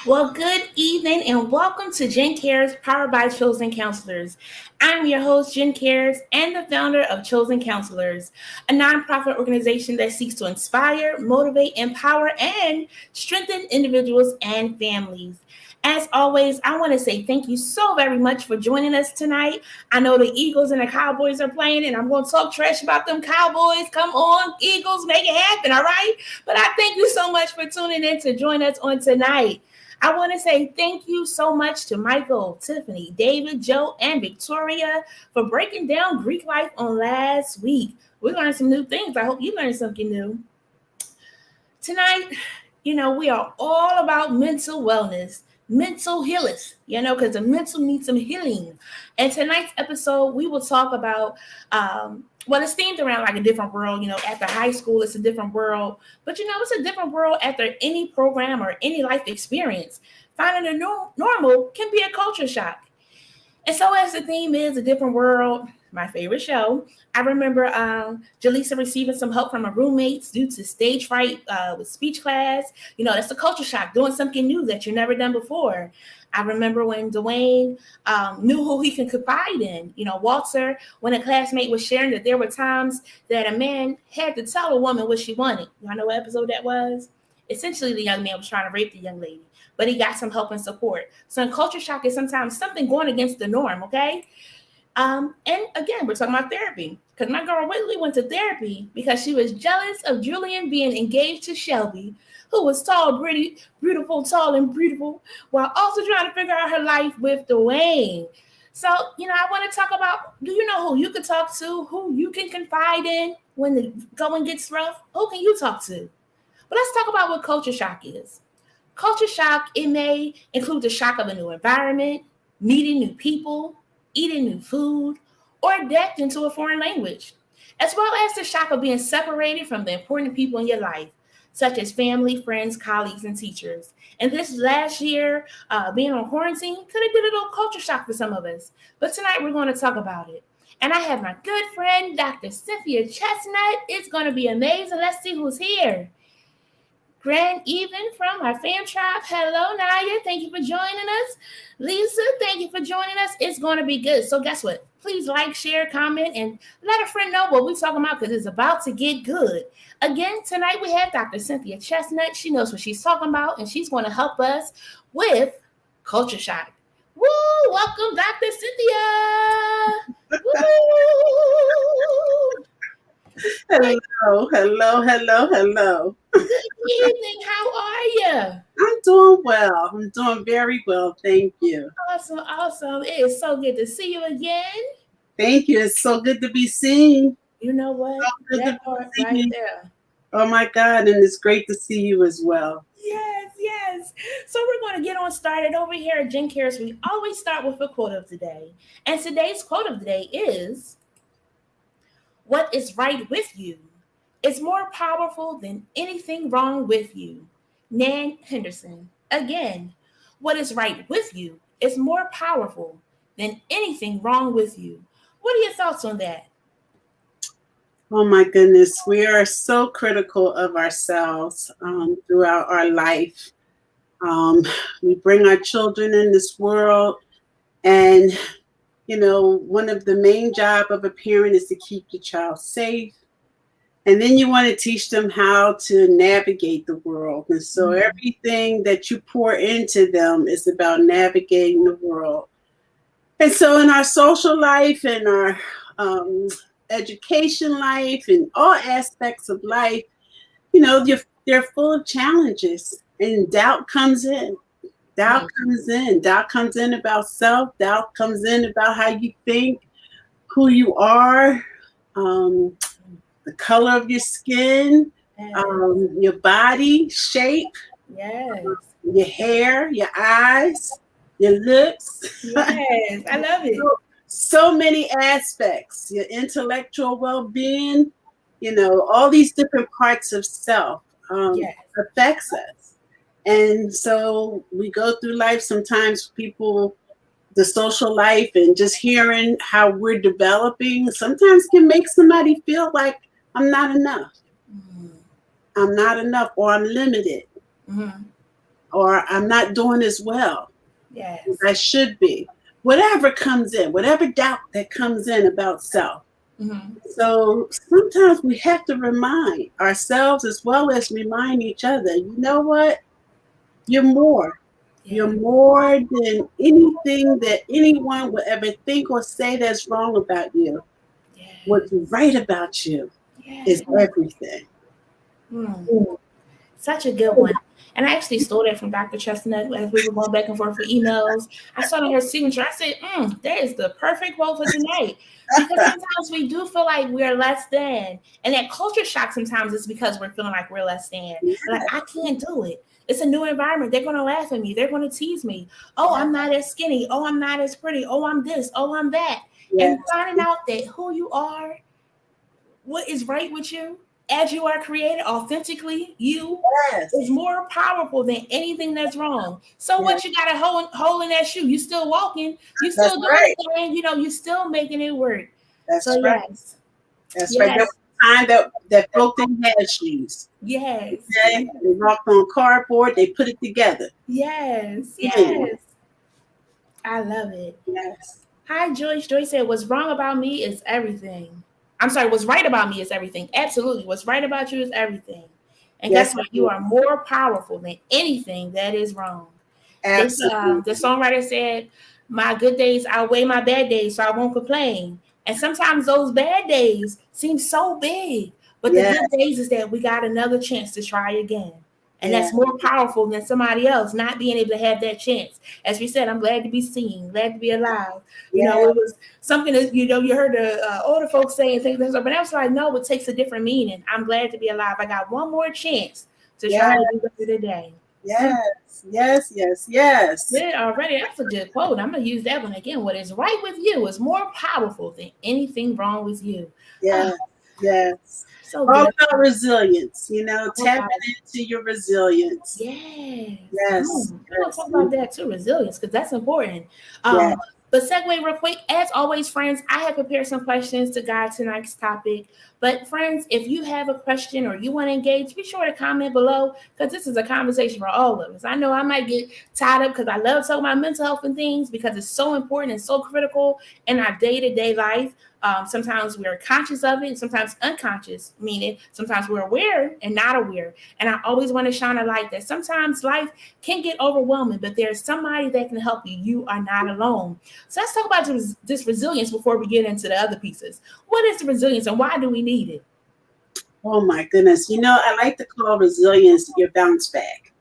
Well, good evening and welcome to Jen Cares, powered by Chosen Counselors. I'm your host, Jen Cares, and the founder of Chosen Counselors, a nonprofit organization that seeks to inspire, motivate, empower, and strengthen individuals and families. As always, I want to say thank you so very much for joining us tonight. I know the Eagles and the Cowboys are playing, and I'm going to talk trash about them Cowboys. Come on, Eagles, make it happen, all right? But I thank you so much for tuning in to join us on tonight. I want to say thank you so much to Michael, Tiffany, David, Joe, and Victoria for breaking down Greek life on last week. We learned some new things. I hope you learned something new. Tonight, we are all about mental wellness, mental healing, because the mental needs some healing. And tonight's episode, we will talk about, it's themed around like a different world. After high school, it's a different world. But, it's a different world after any program or any life experience. Finding a normal can be a culture shock. And so, as the theme is a different world, my favorite show, I remember Jaleesa receiving some help from her roommates due to stage fright with speech class. That's a culture shock, doing something new that you've never done before. I remember when Dwayne knew who he can confide in. Walter, when a classmate was sharing that there were times that a man had to tell a woman what she wanted. Y'all know what episode that was? Essentially, the young man was trying to rape the young lady, but he got some help and support. So in culture shock is sometimes something going against the norm, okay? And again, we're talking about therapy. Because my girl Whitley went to therapy because she was jealous of Julian being engaged to Shelby, who was tall, pretty, beautiful, tall and beautiful, while also trying to figure out her life with Dwayne. So, I want to talk about, do you know who you can talk to, who you can confide in when the going gets rough? Who can you talk to? But let's talk about what culture shock is. Culture shock, it may include the shock of a new environment, meeting new people, eating new food, or adapting to a foreign language, as well as the shock of being separated from the important people in your life, such as family, friends, colleagues, and teachers. And this last year, being on quarantine could have been a little culture shock for some of us. But tonight we're going to talk about it. And I have my good friend, Dr. Cynthia Chestnut. It's going to be amazing. Let's see who's here. Grand Even from our fan tribe. Hello, Naya. Thank you for joining us. Lisa, thank you for joining us. It's going to be good. So guess what? Please like, share, comment, and let a friend know what we're talking about because it's about to get good. Again, tonight we have Dr. Cynthia Chestnut. She knows what she's talking about, and she's going to help us with culture shock. Woo! Welcome, Dr. Cynthia. Woo! Hello. Good evening. How are you? I'm doing well. I'm doing very well. Thank you. Awesome. It is so good to see you again. Thank you. It's so good to be seen. You know what? So good to That be part right seen. there. Oh my God. And it's great to see you as well. Yes. So we're going to get on started over here at Jen Cares. We always start with a quote of the day. And today's quote of the day is, "What is right with you is more powerful than anything wrong with you." Nan Henderson. Again, what is right with you is more powerful than anything wrong with you. What are your thoughts on that? Oh my goodness. We are so critical of ourselves throughout our life. We bring our children in this world, and one of the main job of a parent is to keep the child safe. And then you want to teach them how to navigate the world. And so everything that you pour into them is about navigating the world. And so in our social life and our education life and all aspects of life, they're full of challenges, and doubt comes in. Doubt comes in. Doubt comes in about self. Doubt comes in about how you think, who you are, the color of your skin, your body shape, Yes. your hair, your eyes, your lips. Yes. I love it. So many aspects, your intellectual well-being, all these different parts of self affects us. And so we go through life, sometimes people, the social life and just hearing how we're developing sometimes can make somebody feel like I'm not enough. I'm not enough, or I'm limited. or I'm not doing as well Yes. as I should be. Whatever comes in, whatever doubt that comes in about self. Mm-hmm. So sometimes we have to remind ourselves as well as remind each other, you know what? You're more. Yeah. You're more than anything that anyone will ever think or say that's wrong about you. Yeah. What's right about you Yeah. is everything. Mm. Such a good one. And I actually stole that from Dr. Chestnut as we were going back and forth for emails. I saw in her signature. I said, that is the perfect quote for tonight. Because sometimes we do feel like we're less than. And that culture shock sometimes is because we're feeling like we're less than. Like, I can't do it. It's a new environment. They're going to laugh at me. They're going to tease me. Oh, I'm not as skinny. Oh, I'm not as pretty. Oh, I'm this. Oh, I'm that. Yes, And finding out that who you are, what is right with you, as you are created authentically, you is yes, more powerful than anything that's wrong. So yes. what, you got a hole in that shoe? You still walking, you That's still doing right. the thing, you still making it work. So That's right. yes, That's right. There yes, was a time that folk didn't have shoes. yes, Okay? They walked on cardboard, they put it together. yes, Mm. yes. I love it. Yes. Hi, Joyce. Joyce said, "What's wrong about me is everything." I'm sorry, what's right about me is everything. Absolutely. What's right about you is everything. And guess Yes, what? it You is. are more powerful than anything that is wrong. The Absolutely. songwriter said, "My good days outweigh my bad days, so I won't complain." And sometimes those bad days seem so big, but the Yes, good days is that we got another chance to try again. And yes, that's more powerful than somebody else not being able to have that chance. As we said, I'm glad to be seen, glad to be alive. yes, It was something that, you heard the older folks say and things like that, but I was like, no, it takes a different meaning. I'm glad to be alive. I got one more chance to try yes, to do better today. yes, yes, yes, yes, Good already. That's a good quote. I'm gonna use that one again. What is right with you is more powerful than anything wrong with you. Ah, yes, yes. so All good. about resilience, Oh, tapping God. into your resilience. Yes. Yes, We're gonna yes, talk about that too, resilience, because that's important. yes. But segue real quick, as always, friends, I have prepared some questions to guide tonight's topic. But friends, if you have a question or you want to engage, be sure to comment below, because this is a conversation for all of us. I know I might get tied up because I love talking about mental health and things because it's so important and so critical in our day-to-day life. Sometimes we're conscious of it, and sometimes unconscious, meaning sometimes we're aware and not aware. And I always want to shine a light that sometimes life can get overwhelming, but there's somebody that can help you. You are not alone. So let's talk about this resilience before we get into the other pieces. What is the resilience and why do we need it? Oh my goodness. I like to call resilience your bounce back.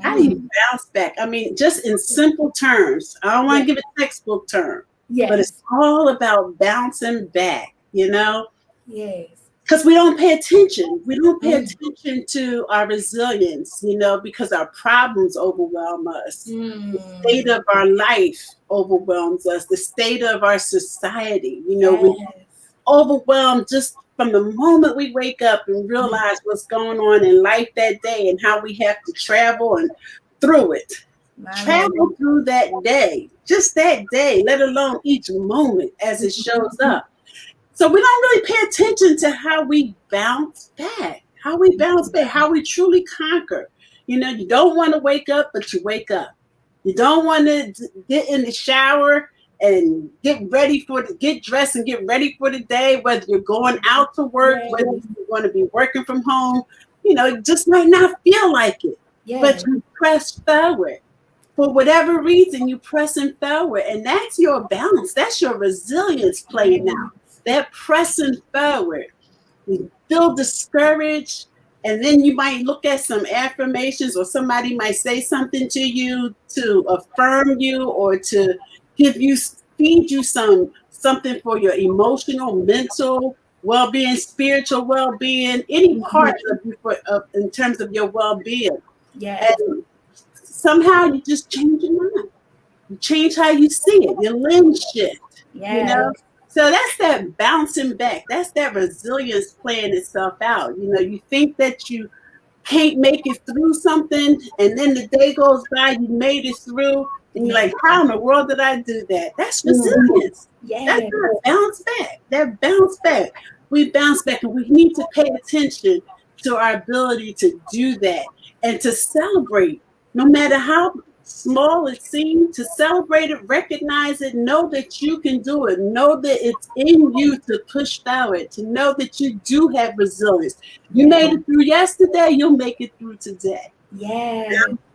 How do you bounce back? I mean, just in simple terms. I don't want to Yes. give a textbook term, but it's Yes. all about bouncing back, Yes. because we don't pay attention. We don't pay Mm. attention to our resilience, because our problems overwhelm us. The state Mm. of our life overwhelms us. The state of our society, we Yes. overwhelmed just from the moment we wake up and realize what's going on in life that day and how we have to travel and through it. My Travel Lord. through that day, just that day, let alone each moment as it shows up. So we don't really pay attention to how we bounce back, how we truly conquer. You don't want to wake up, but you wake up. You don't want to get in the shower and get dressed and get ready for the day, whether you're going out to work, Yes. whether you're going to be working from home. It just might not feel like it, but Yes. you press forward. For whatever reason, you pressing forward, and that's your balance. That's your resilience playing out. That pressing forward. You feel discouraged, and then you might look at some affirmations, or somebody might say something to you to affirm you, or to feed you something for your emotional, mental well-being, spiritual well-being, any part of you in terms of your well-being. Yes. And somehow you just change your mind. You change how you see it. Your lens shift, you Yes. know? So that's that bouncing back. That's that resilience playing itself out. You think that you can't make it through something, and then the day goes by, you made it through, and you're like, how in the world did I do that? That's resilience. That's Yes. that bounce back. That bounce back. We bounce back, and we need to pay attention to our ability to do that and to celebrate No matter how small it seems, to celebrate it, recognize it, know that you can do it, know that it's in you to push forward, to know that you do have resilience. You Yeah. made it through yesterday, you'll make it through today. Yeah.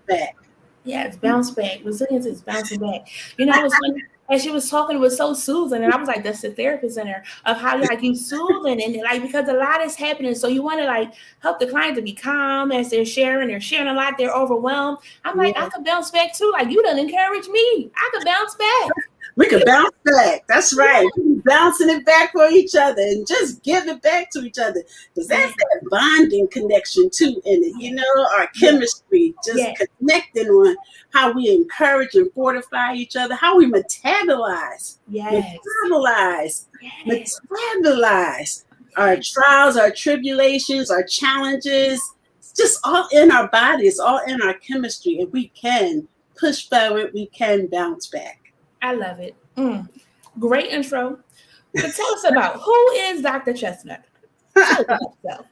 Back. Yeah, it's bounce back. Resilience is bouncing back. You know, I was funny as she was talking, it was so soothing, and I was like, "That's the therapist in her of how like you soothing and like because a lot is happening, so you want to like help the client to be calm as they're sharing. They're sharing a lot. They're overwhelmed. I'm like, I Yeah. could bounce back too. Like you done encourage me. I could bounce back. We can bounce back. That's right. We bouncing it back for each other and just give it back to each other. Because Yeah, that's that bonding connection too in it. yeah, You know, our yeah, chemistry, just yeah, connecting on how we encourage and fortify each other, how we yes, metabolize, yes, metabolize our yes. trials, our tribulations, our challenges. It's just all in our bodies, all in our chemistry. And we can push forward, we can bounce back. I love it. Great intro. But tell us about who is Dr. Chestnut? Tell us about yourself.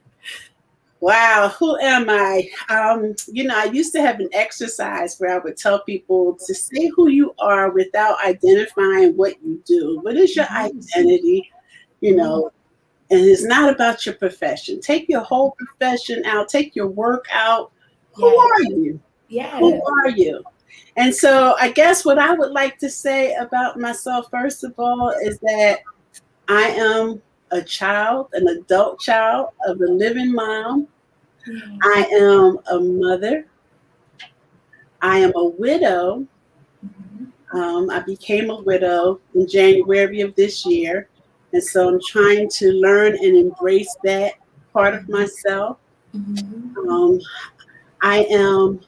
Wow, who am I? I used to have an exercise where I would tell people to say who you are without identifying what you do. What is your Mhm. identity? You Mhm. know, and it's not about your profession. Take your whole profession out, take your work out. Who Yes, are you? Who yes. are you? And so I guess what I would like to say about myself, first of all, is that I am a child, an adult child of a living mom. Yes. I am a mother. I am a widow. Mhm. I became a widow in January of this year. And so I'm trying to learn and embrace that part of myself. Mhm. Um, I am,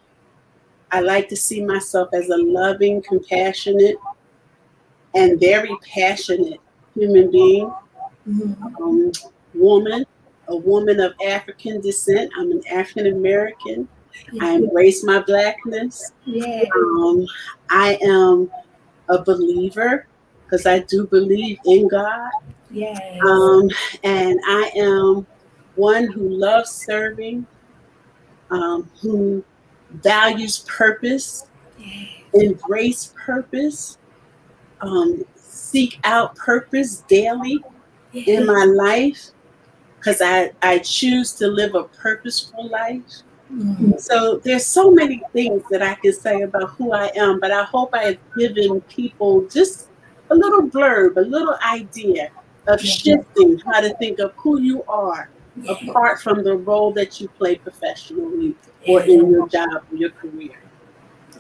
I like to see myself as a loving, compassionate, and very passionate human being, Mhm. um, woman, a woman of African descent. I'm an African American. I Yes. embrace my Blackness. Yes. Um, I am a believer because I do believe in God. Yes. Um, and I am one who loves serving, who values purpose, embrace purpose, seek out purpose daily in Yes. my life because I choose to live a purposeful life. Mhm. So there's so many things that I can say about who I am, but I hope I have given people just a little blurb, a little idea of Yes. shifting how to think of who you are Yes. apart from the role that you play professionally or in Yes. your job or your career.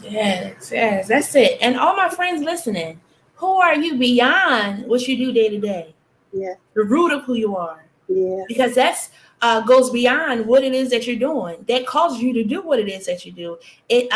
Yes. Yes. That's it. And all my friends listening, who are you beyond what you do day to day? Yeah, The root of who you are. yeah, Because that's goes beyond what it is that you're doing. That causes you to do what it is that you do. It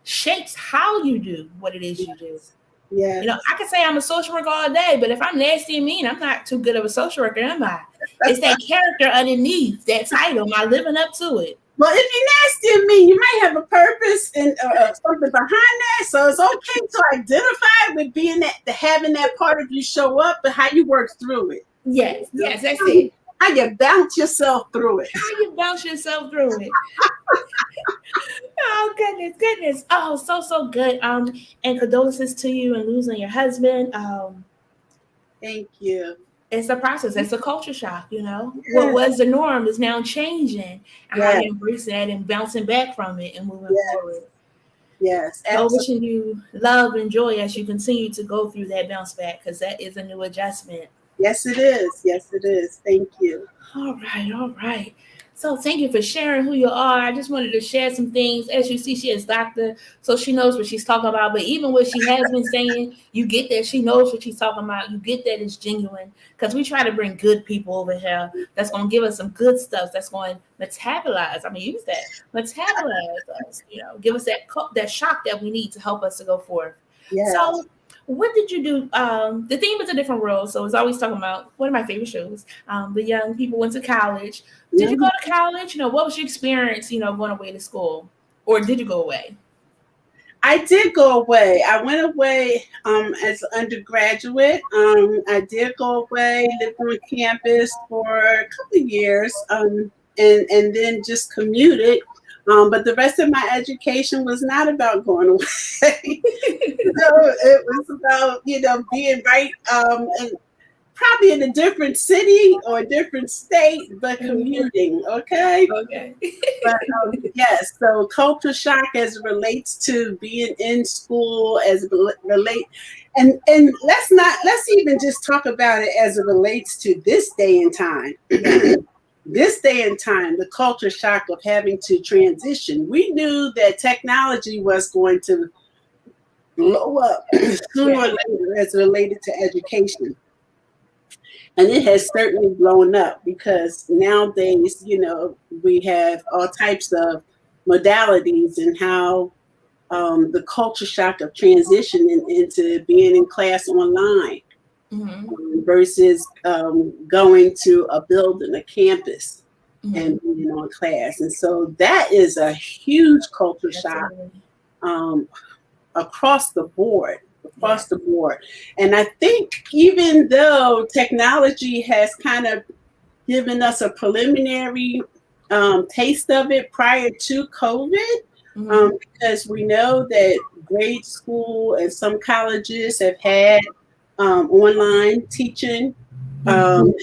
shapes how you do what it is you do. yes, yes. You know, I can say I'm a social worker all day, but if I'm nasty and mean, I'm not too good of a social worker, am I? It's that character underneath that title. Am I living up to it? Well, if you're nasty and mean, you might have a purpose and something behind that. So it's okay to identify with being that, having that part of you show up, but how you work through it. Yes, yes, that's it. How you bounce yourself through it. How you bounce yourself through it. Oh goodness, goodness. Oh, so so good. And condolences to you and losing your husband. Thank you. It's a process. It's a culture shock, you know. What Yes, was the norm is now changing, and how yes, you embrace that and bouncing back from it and moving yes, forward. yes, So absolutely. wishing you love and joy as you continue to go through that bounce back, because that is a new adjustment. Yes, it is. Yes, it is. Thank you. All right, all right. So thank you for sharing who you are. I just wanted to share some things. As you see, she is doctor, so she knows what she's talking about. But even what she has been saying, you get that she knows what she's talking about. You get that it's genuine because we try to bring good people over here. That's going to give us some good stuff. That's going to metabolize. I mean, use that metabolize us. You know, give us that shock that we need to help us to go forth. Yes. So what did you do? The theme is a different world, so it's always talking about one of my favorite shows. The young people went to college. Did you go Mhm. to college? You know, what was your experience? You know, going away to school, or did you go away? I did go away. I went away as an undergraduate. I did go away, lived on campus for a couple of years, and then just commuted But the rest of my education was not about going away. It was about, being right, and probably in a different city or a different state, but commuting. Okay. Okay. But yes, so culture shock as it relates to being in school, as it relate, and let's even just talk about it as it relates to this day and time. This day and time, the culture shock of having to transition. We knew that technology was going to blow up sooner or later as related to education. And it has certainly blown up because nowadays, we have all types of modalities and how the culture shock of transitioning into being in class online versus going to a building, a campus, and being on class. And so that is a huge culture shock across the board. And I think even though technology has kind of given us a preliminary taste of it prior to COVID, because we know that grade school and some colleges have had online teaching, and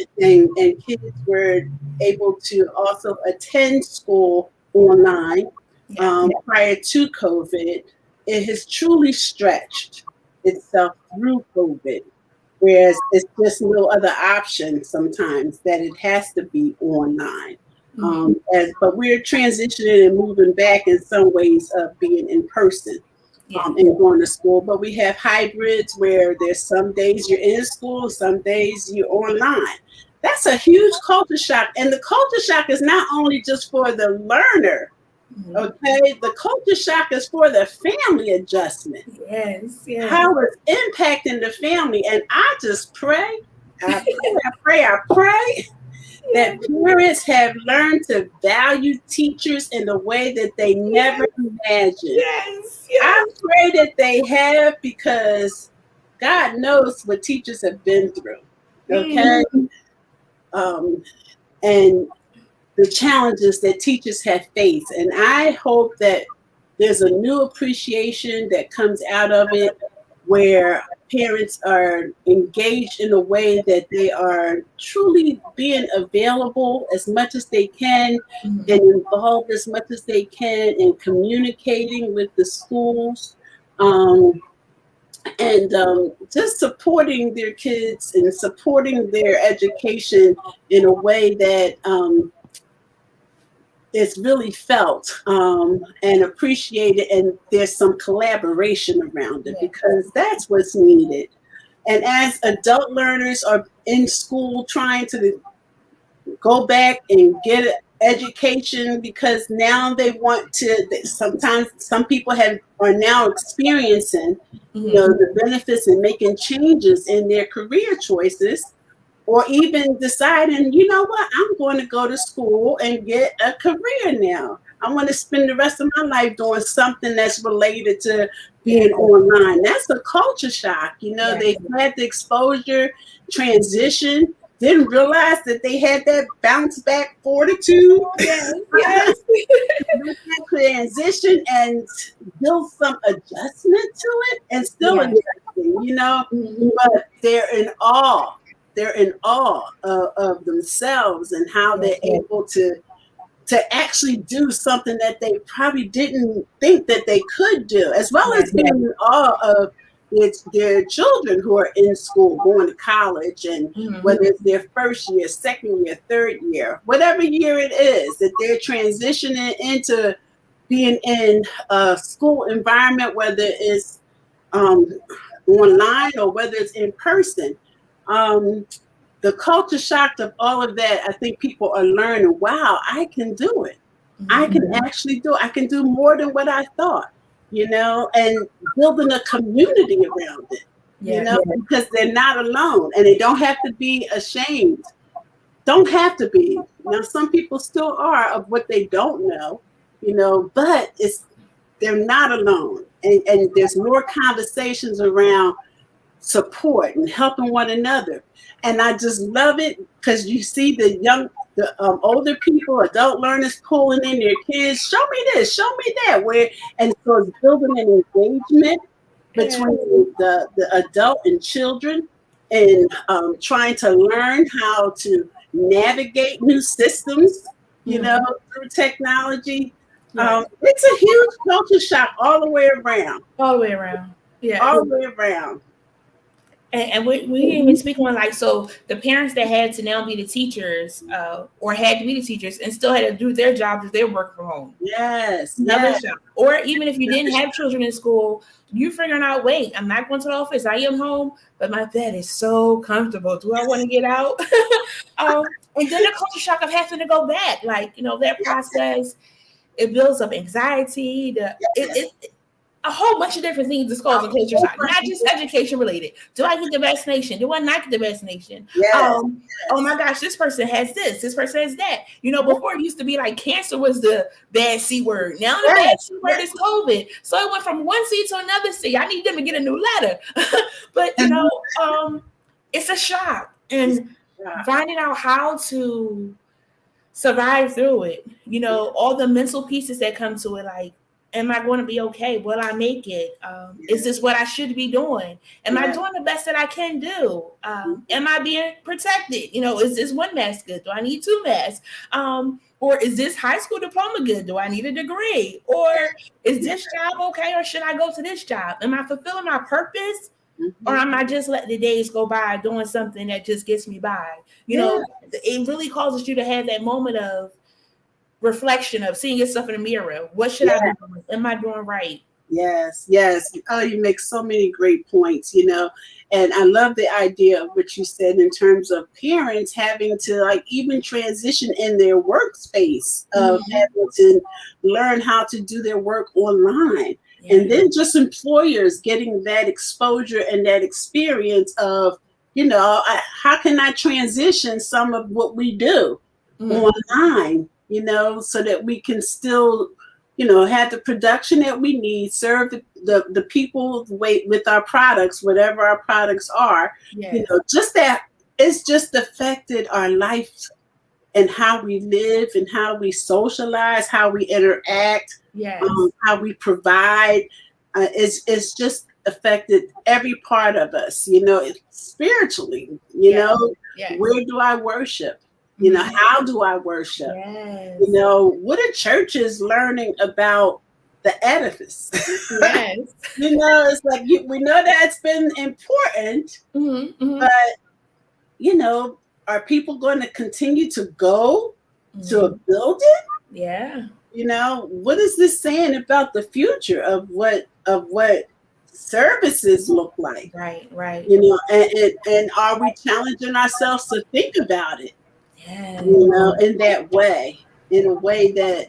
kids were able to also attend school online prior to COVID. It has truly stretched itself through COVID, whereas it's just no other option sometimes that it has to be online. But we're transitioning and moving back in some ways of being in person and going to school. But we have hybrids where there's some days you're in school, some days you're online. That's a huge culture shock. And the culture shock is not only just for the learner, okay, the culture shock is for the family adjustment. Yes. How it's impacting the family. And I just pray that parents have learned to value teachers in a way that they never imagined. Yes. I pray that they have, because God knows what teachers have been through. Okay. And the challenges that teachers have faced. And I hope that there's a new appreciation that comes out of it where parents are engaged in a way that they are truly being available as much as they can and involved as much as they can in communicating with the schools, and just supporting their kids and supporting their education in a way that is really felt and appreciated, and there's some collaboration around it, because that's what's needed. And as adult learners are in school trying to go back and get an education, because now they want to, sometimes some people are now experiencing the benefits and making changes in their career choices, or even deciding, you know what, I'm going to go to school and get a career now. I want to spend the rest of my life doing something that's related to being online. That's a culture shock. They had the exposure, transition, didn't realize that they had that bounce back fortitude. Transition and build some adjustment to it, and still adjusting, but they're in awe. They're in awe of themselves and how they're able to actually do something that they probably didn't think that they could do, as well as being in awe of their children who are in school, going to college, and whether it's their first year, second year, third year, whatever year it is, that they're transitioning into being in a school environment, whether it's online or whether it's in person. The culture shock of all of that, I think people are learning, wow, I can do it. I can actually do it. I can do more than what I thought, and building a community around it, because they're not alone, and they don't have to be ashamed. Don't have to be. Some people still are of what they don't know, but they're not alone. And there's more conversations around support and helping one another. And I just love it because you see the older people, adult learners pulling in their kids. Show me this, show me that. And so it's building an engagement Yeah. between the adult and children, and trying to learn how to navigate new systems, through technology. Yeah. It's a huge culture shock all the way around. All the way around. Yeah. All the way around. And we didn't even speak on, like, so the parents that had to now be the teachers, or had to be the teachers and still had to do their jobs if they work from home. Yes. Another Yes. shock. Or even if you didn't have children in school, you figuring out, wait, I'm not going to the office. I am home, but my bed is so comfortable. Do I want to get out? And then the culture shock of having to go back, like, that process, it builds up anxiety. A whole bunch of different things that's causing culture shock, not just education related. Do I get the vaccination? Do I not get the vaccination? Yes. Oh my gosh, this person has this person has that. Before it used to be like cancer was the bad C word. Now the bad C word is COVID. So it went from one C to another C. I need them to get a new letter. But it's a shock. And finding out how to survive through it, all the mental pieces that come to it, like, am I going to be okay? Will I make it? Is this what I should be doing? Am I doing the best that I can do? Am I being protected? Is this one mask good? Do I need two masks? Or is this high school diploma good? Do I need a degree? Or is this job okay? Or should I go to this job? Am I fulfilling my purpose? Or am I just letting the days go by doing something that just gets me by? It really causes you to have that moment of reflection, of seeing yourself in the mirror. What should I be doing? Am I doing right? Yes. Oh, you make so many great points, and I love the idea of what you said in terms of parents having to, like, even transition in their workspace of having to learn how to do their work online. Yeah. And then just employers getting that exposure and that experience of, how can I transition some of what we do online, so that we can still, have the production that we need, serve the people with our products, whatever our products are. Yes. Just that it's just affected our life and how we live and how we socialize, how we interact, how we provide. It's just affected every part of us, spiritually, where do I worship? How do I worship? Yes. What are churches learning about the edifice? Yes. It's like we know that's been important, but are people going to continue to go to a building? Yeah. What is this saying about the future of what services look like? Right. And are we challenging ourselves to think about it? Yeah. In that way, in a way that,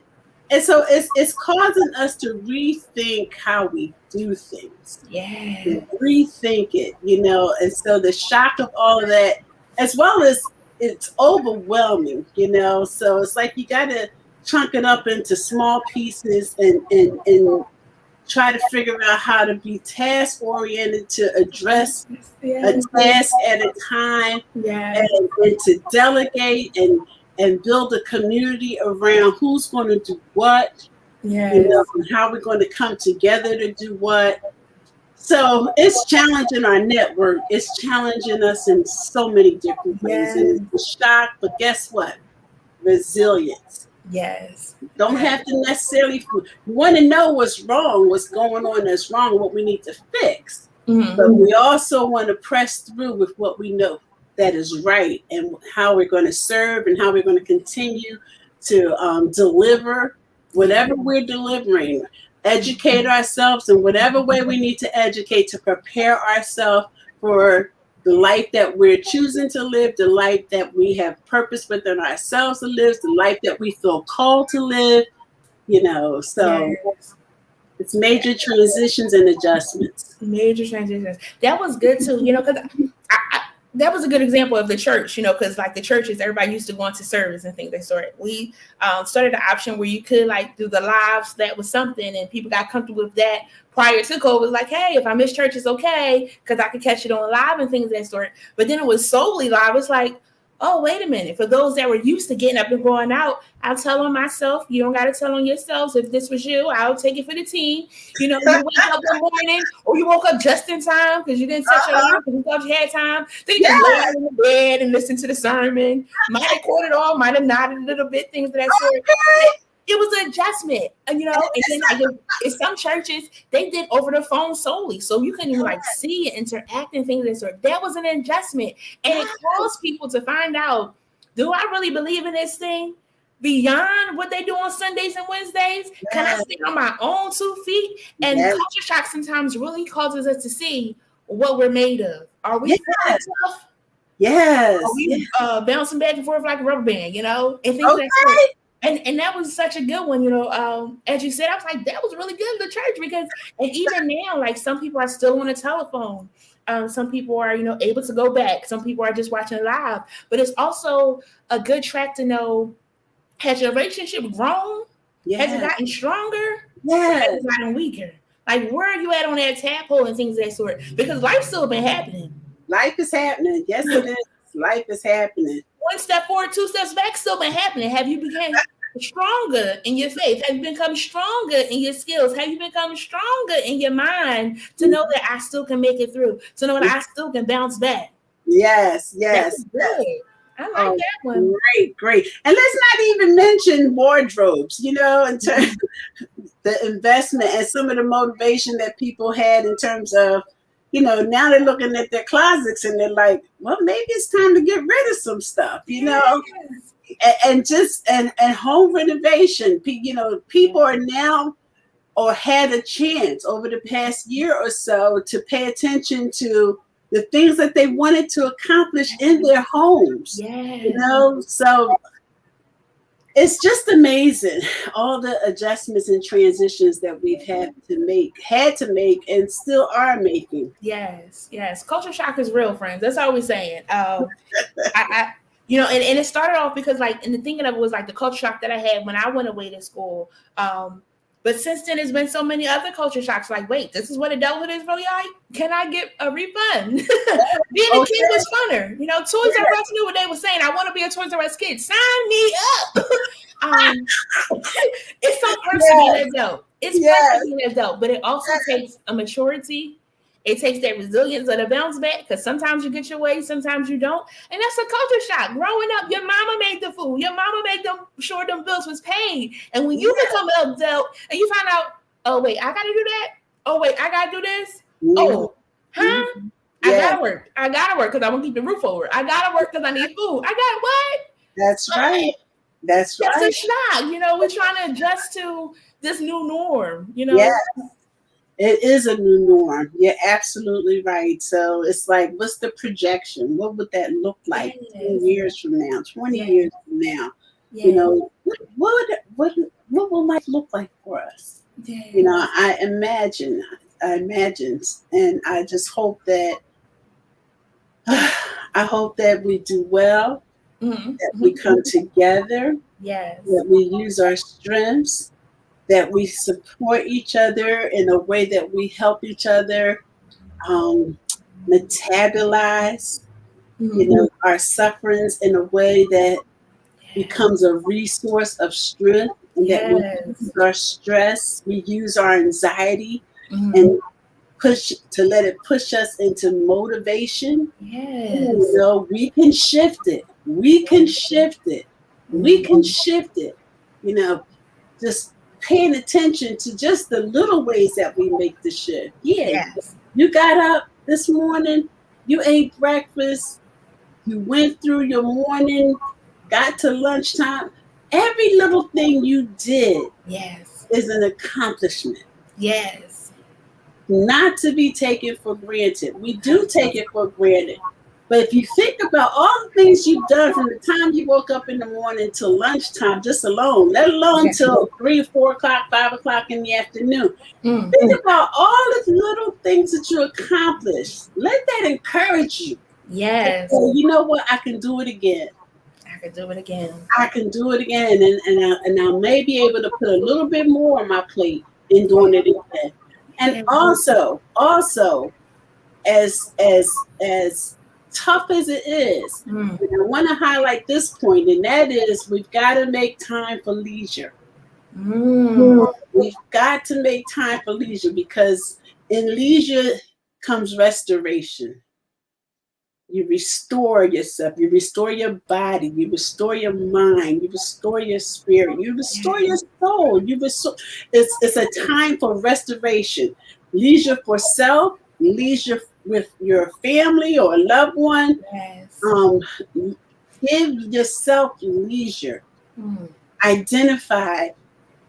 and so it's causing us to rethink how we do things. Yeah. Rethink it, and so the shock of all of that, as well as it's overwhelming, so it's like you got to chunk it up into small pieces and try to figure out how to be task oriented to address a task at a time, and to delegate and build a community around who's going to do what, and how we're going to come together to do what. So it's challenging our network. It's challenging us in so many different ways. And it's a shock, but guess what? Resilience. Yes. Don't have to necessarily, you want to know what's wrong, what's going on that's wrong, what we need to fix. But we also want to press through with what we know that is right, and how we're going to serve and how we're going to continue to deliver whatever we're delivering, educate ourselves in whatever way we need to educate to prepare ourselves for the life that we're choosing to live, the life that we have purpose within ourselves to live, the life that we feel called to live, so it's major transitions and adjustments. Major transitions. That was good too, because that was a good example of the church, because like the churches, everybody used to go into service and things. They started. We started the option where you could like do the lives. That was something, and people got comfortable with that. Prior to COVID, it was like, hey, if I miss church, it's okay because I could catch it on live and things of that sort. But then it was solely live. It's like, oh, wait a minute. For those that were used to getting up and going out, I'll tell on myself. You don't got to tell on yourselves. If this was you, I'll take it for the team. You wake up one morning or you woke up just in time because you didn't set your alarm because you thought you had time. Then you just lay in the bed and listen to the sermon. Might have caught it all, might have nodded a little bit, things of that sort. It was an adjustment, and then like in some churches they did over the phone solely, so you couldn't even like see and interact and things of that sort. That was an adjustment, and it caused people to find out: do I really believe in this thing beyond what they do on Sundays and Wednesdays? Can I stand on my own 2 feet? And culture shock sometimes really causes us to see what we're made of. Are we tough? Yes. Are we bouncing back and forth like a rubber band? And things like that. And that was such a good one, as you said, I was like, that was really good in the church because, and even now, like some people are still on the telephone. Some people are, able to go back. Some people are just watching live, but it's also a good track to know, has your relationship grown? Has it gotten stronger? Has it gotten weaker? Like, where are you at on that tadpole and things of that sort? Because life's still been happening. Life is happening. Yes, it is. Life is happening. 1 step forward, 2 steps back, still been happening. Have you become stronger in your faith? Have you become stronger in your skills? Have you become stronger in your mind to know that I still can make it through? To know that I still can bounce back? Yes. That's good. I like that one. Great. And let's not even mention wardrobes, in terms of the investment and some of the motivation that people had in terms of, now they're looking at their closets and they're like, well, maybe it's time to get rid of some stuff, and home renovation. People are now or had a chance over the past year or so to pay attention to the things that they wanted to accomplish in their homes. So it's just amazing all the adjustments and transitions that we've had to make and still are making. Yes. Culture shock is real, friends. That's all we're saying. And it started off because and the thinking of it was like the culture shock that I had when I went away to school. But since then, there's been so many other culture shocks. Like, wait, this is what adulthood is really like? Can I get a refund? Being a kid was funner. Toys R Us knew what they were saying. I want to be a Toys R Us kid. Sign me up. It's so fun to be an adult. It's fun to be an adult, but it also takes a maturity. It takes that resilience of the bounce back because sometimes you get your way, sometimes you don't. And that's a culture shock. Growing up, your mama made the food. Your mama made sure them bills was paid. And when you become an adult and you find out, oh, wait, I got to do that? Oh, wait, I got to do this? Oh, huh? I got to work. I got to work because I want to keep the roof over. I got to work because I need food. I got what? That's right. That's right. It's a shock. We're trying to adjust to this new norm, Yes. It is a new norm. You're absolutely right. So it's like, what's the projection? What would that look like 10 years from now, 20 years from now? What will life look like for us? I imagine, and I just hope that we do well, that we come together, that we use our strengths, that we support each other in a way that we help each other metabolize, our sufferings in a way that becomes a resource of strength, and that we use our stress, we use our anxiety, and let it push us into motivation. We can shift it. Just paying attention to just the little ways that we make the shift. You got up this morning, you ate breakfast, you went through your morning, got to lunchtime. Every little thing you did is an accomplishment. Not to be taken for granted. We do take it for granted. But if you think about all the things you've done from the time you woke up in the morning till lunchtime, just alone, let alone till 3 or 4 o'clock, 5 o'clock in the afternoon. Think about all the little things that you accomplished. Let that encourage you. Yes. So you know what? I can do it again. I could do it again. I can do it again, and I may be able to put a little bit more on my plate in doing it again. And Yeah. also, as tough as it is, Mm. and I want to highlight this point, and that is we've got to make time for leisure. Mm. We've got to make time for leisure because in leisure comes restoration. You restore yourself, you restore your body, you restore your mind, you restore your spirit, you restore your soul. It's a time for restoration, leisure for self, leisure with your family or a loved one. Yes. um, Give yourself leisure. Mm. Identify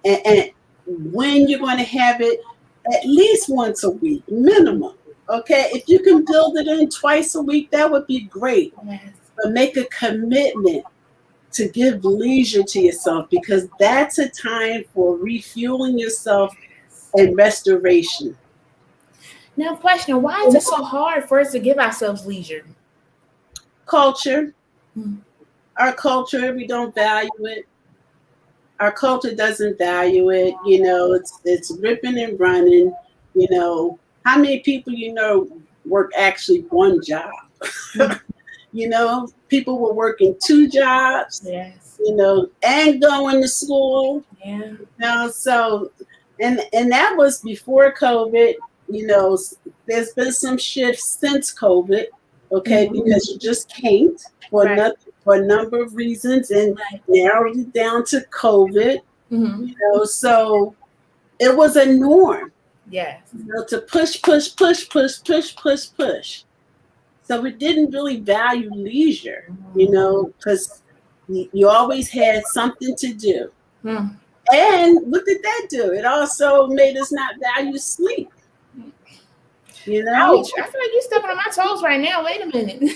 and when you're going to have it, at least once a week minimum. Okay, if you can build it in twice a week, that would be great. Yes. But make a commitment to give leisure to yourself because that's a time for refueling yourself and restoration. Now, question: why is it so hard for us to give ourselves leisure? Culture, Mm. our culture, we don't value it. Our culture doesn't value it. You know, it's ripping and running. You know, how many people work actually one job? Mm. You know, people were working two jobs, Yes. and going to school. Yeah. So and that was before COVID. You know, there's been some shifts since COVID. Okay, Mm. because you just can't Right. for a number of reasons, and Right. narrowed it down to COVID. Mm-hmm. So it was a norm, Yes. to push, push, push, push, push, push, push. So we didn't really value leisure, because you always had something to do. Mm. And what did that do? It also made us not value sleep, you know? Ouch! I feel like you're stepping on my toes right now. Wait a minute.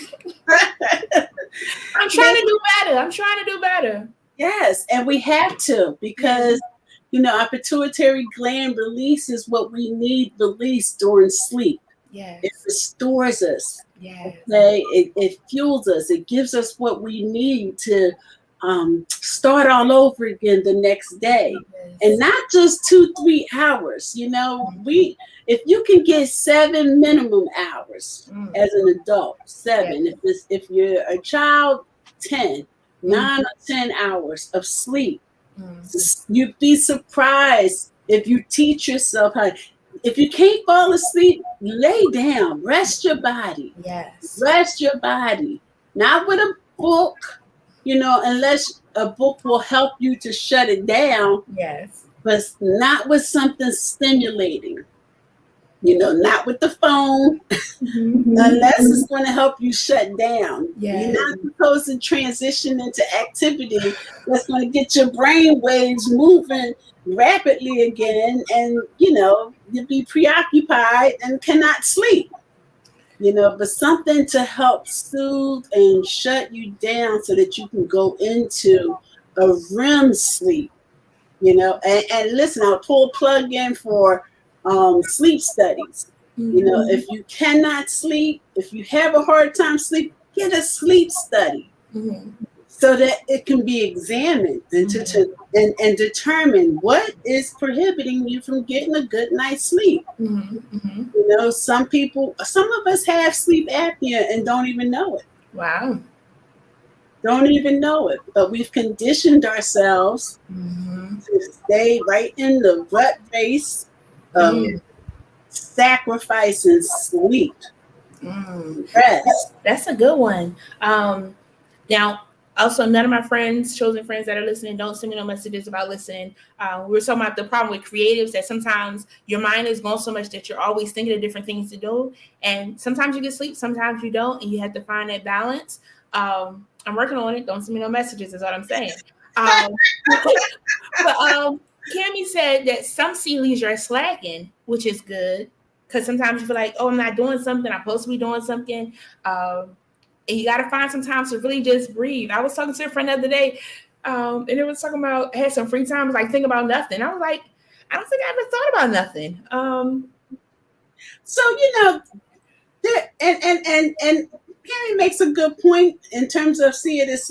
I'm Yeah, trying to do better. I'm trying to do better. yes, and we have to because our pituitary gland releases what we need released during sleep. It Yes. restores us. Yes. Okay, it fuels us. It gives us what we need to start all over again the next day, and Yes. not just 2-3 hours. We if you can get 7 minimum hours Mm. as an adult, Yes. 7. If you're a child, 10, Mm. 9 or 10 hours of sleep. Mm. You'd be surprised if you teach yourself how. If you can't fall asleep, lay down, rest your body, Yes. rest your body. Not with a book, unless a book will help you to shut it down, Yes. but not with something stimulating. Not with the phone, Mm-hmm. unless it's going to help you shut down. You're Yes. not supposed to transition into activity that's going to get your brain waves moving rapidly again, and you'll be preoccupied and cannot sleep. But something to help soothe and shut you down so that you can go into a REM sleep. And listen, I'll pull a plug in for sleep studies. Mm-hmm. If you cannot sleep, if you have a hard time sleep, get a sleep study Mm-hmm. so that it can be examined and and determine what is prohibiting you from getting a good night's sleep. Mm-hmm. Mm-hmm. Some of us have sleep apnea and don't even know it. Wow. Don't even know it. But we've conditioned ourselves Mm-hmm. to stay right in the rut race of Mm. sacrificing sleep, Mm. rest. That's a good one. Now, also, none of my friends, chosen friends that are listening, don't send me no messages about listening. We were talking about the problem with creatives that sometimes your mind is going so much that you're always thinking of different things to do. And sometimes you get sleep, sometimes you don't, and you have to find that balance. I'm working on it. Don't send me no messages, is what I'm saying. Um, but Cammie said that some see leisure as slacking, which is good. Because sometimes you feel like, oh, I'm not doing something. I'm supposed to be doing something. And you got to find some time to really just breathe. I was talking to a friend the other day, and it was talking about had some free time, like think about nothing. I was like, I don't think I ever thought about nothing. So there, and Carrie makes a good point in terms of see it as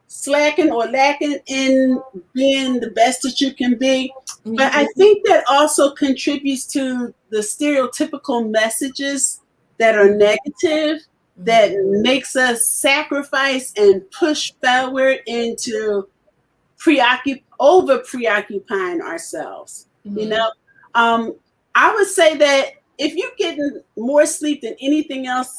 slacking or lacking in being the best that you can be. But I think that also contributes to the stereotypical messages that are negative, that makes us sacrifice and push forward into over preoccupying ourselves. You know, I would say that if you're getting more sleep than anything else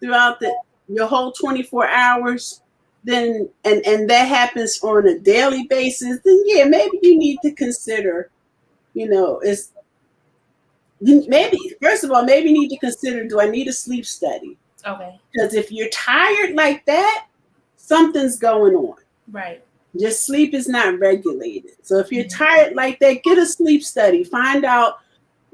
throughout your whole 24 hours, then and that happens on a daily basis, then yeah, maybe you need to consider, it's maybe first of all, maybe you need to consider, do I need a sleep study? Okay. Because if you're tired like that, something's going on. Right. Your sleep is not regulated. So if you're tired like that, get a sleep study. Find out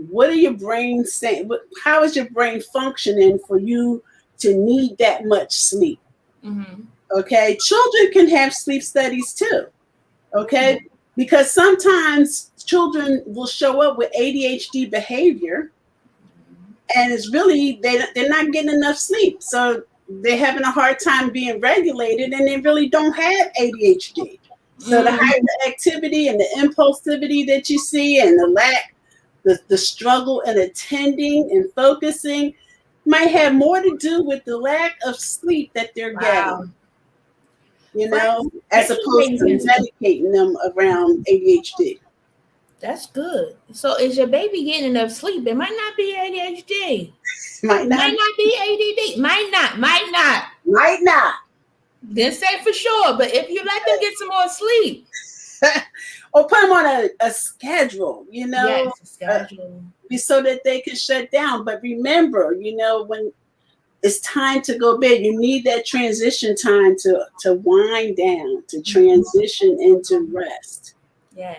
what are your brain saying. How is your brain functioning for you to need that much sleep? Okay. Children can have sleep studies too. Okay. Because sometimes children will show up with ADHD behavior, and it's really they're not getting enough sleep. So they're having a hard time being regulated, and they really don't have ADHD. So the hyperactivity and the impulsivity that you see, and the struggle in attending and focusing might have more to do with the lack of sleep that they're getting. As opposed to medicating them around ADHD. That's good. So is your baby getting enough sleep? It might not be ADHD. Might not be ADD. Might not. Didn't say for sure, but if you let them get some more sleep. Or put them on a schedule, Yes, a schedule. So that they can shut down. But remember, when it's time to go to bed, you need that transition time to wind down, to transition into rest. Yes.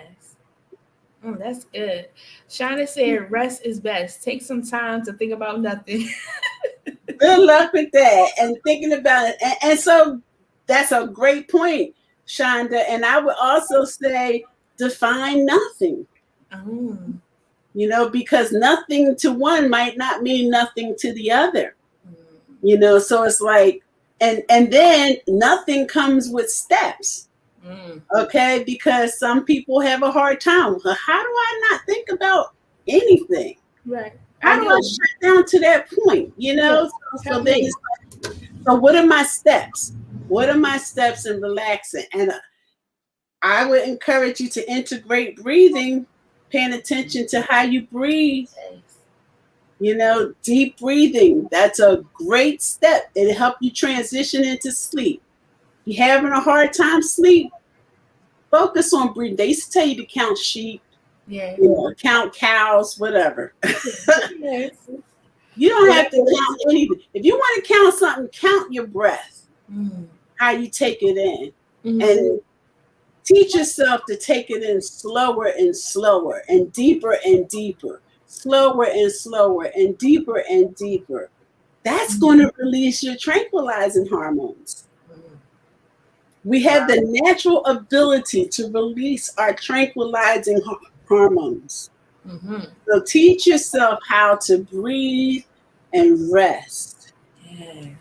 That's good. Shauna said rest is best. Take some time to think about nothing. Good luck with that and thinking about it. And so that's a great point, Shonda. And I would also say define nothing. Because nothing to one might not mean nothing to the other. So it's like, and then nothing comes with steps. Okay, because some people have a hard time. Well, how do I not think about anything? Right. How do I shut down to that point? So what are my steps? What are my steps in relaxing? And I would encourage you to integrate breathing, paying attention to how you breathe. Deep breathing. That's a great step. It'll help you transition into sleep. You're having a hard time sleep, focus on breathing. They used to tell you to count sheep, count cows, whatever. You don't have to count anything. If you want to count something, count your breath, how you take it in, and teach yourself to take it in slower and slower, and deeper and deeper, slower and slower, and deeper and deeper. That's going to release your tranquilizing hormones. We have the natural ability to release our tranquilizing hormones. So teach yourself how to breathe and rest. Yes,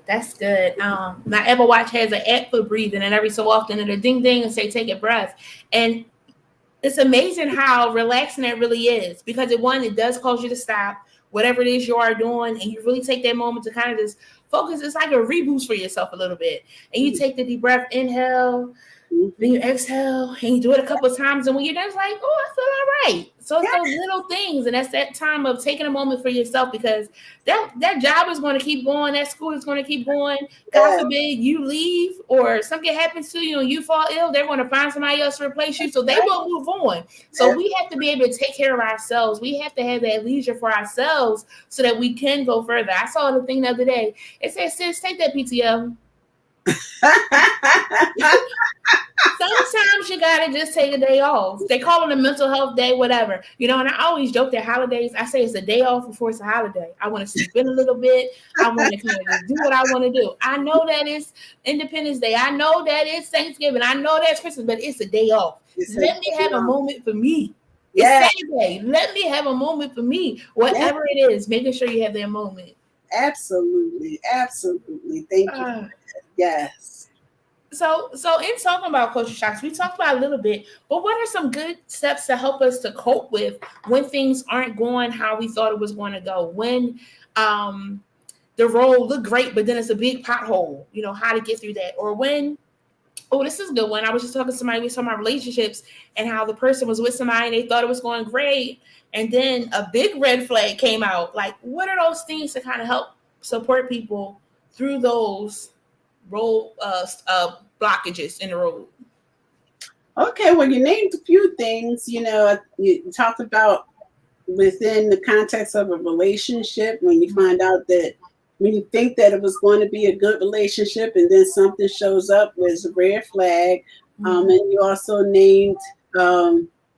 that's good. My Apple Watch has an app for breathing, and every so often it'll ding ding and say take a breath. And it's amazing how relaxing it really is, because it does cause you to stop whatever it is you are doing, and you really take that moment to kind of just focus. It's like a reboost for yourself a little bit. And you take the deep breath, inhale, then you exhale, and you do it a couple of times. And when you're done, it's like, oh, I feel all right. So it's those little things. And that's that time of taking a moment for yourself, because that job is going to keep going. That school is going to keep going. God forbid you leave or something happens to you and you fall ill, they're going to find somebody else to replace you. So they will move on. So we have to be able to take care of ourselves. We have to have that leisure for ourselves so that we can go further. I saw the thing the other day. It said, sis, take that PTO. Sometimes you gotta just take a day off. They call it a mental health day, whatever, and I always joke that holidays, I say it's a day off before it's a holiday. I want to sleep in a little bit. I want to kind of just do what I want to do. I know that it's Independence Day. I know that it's Thanksgiving. I know that's Christmas, but it's a day off. Let me have a moment for me. It's Saturday. Let me have a moment for me. Whatever it is, making sure you have that moment. Absolutely. Thank you. Uh, Yes. so in talking about culture shocks, we talked about a little bit, but what are some good steps to help us to cope with when things aren't going how we thought it was going to go? When the road looked great, but then it's a big pothole, how to get through that? Or when, oh, this is a good one. I was just talking to somebody, we were talking about relationships and how the person was with somebody and they thought it was going great. And then a big red flag came out. Like, what are those things to kind of help support people through those road blockages in the road? Okay, well, you named a few things. You talked about within the context of a relationship when you find out that when you think that it was going to be a good relationship and then something shows up as a red flag. And you also named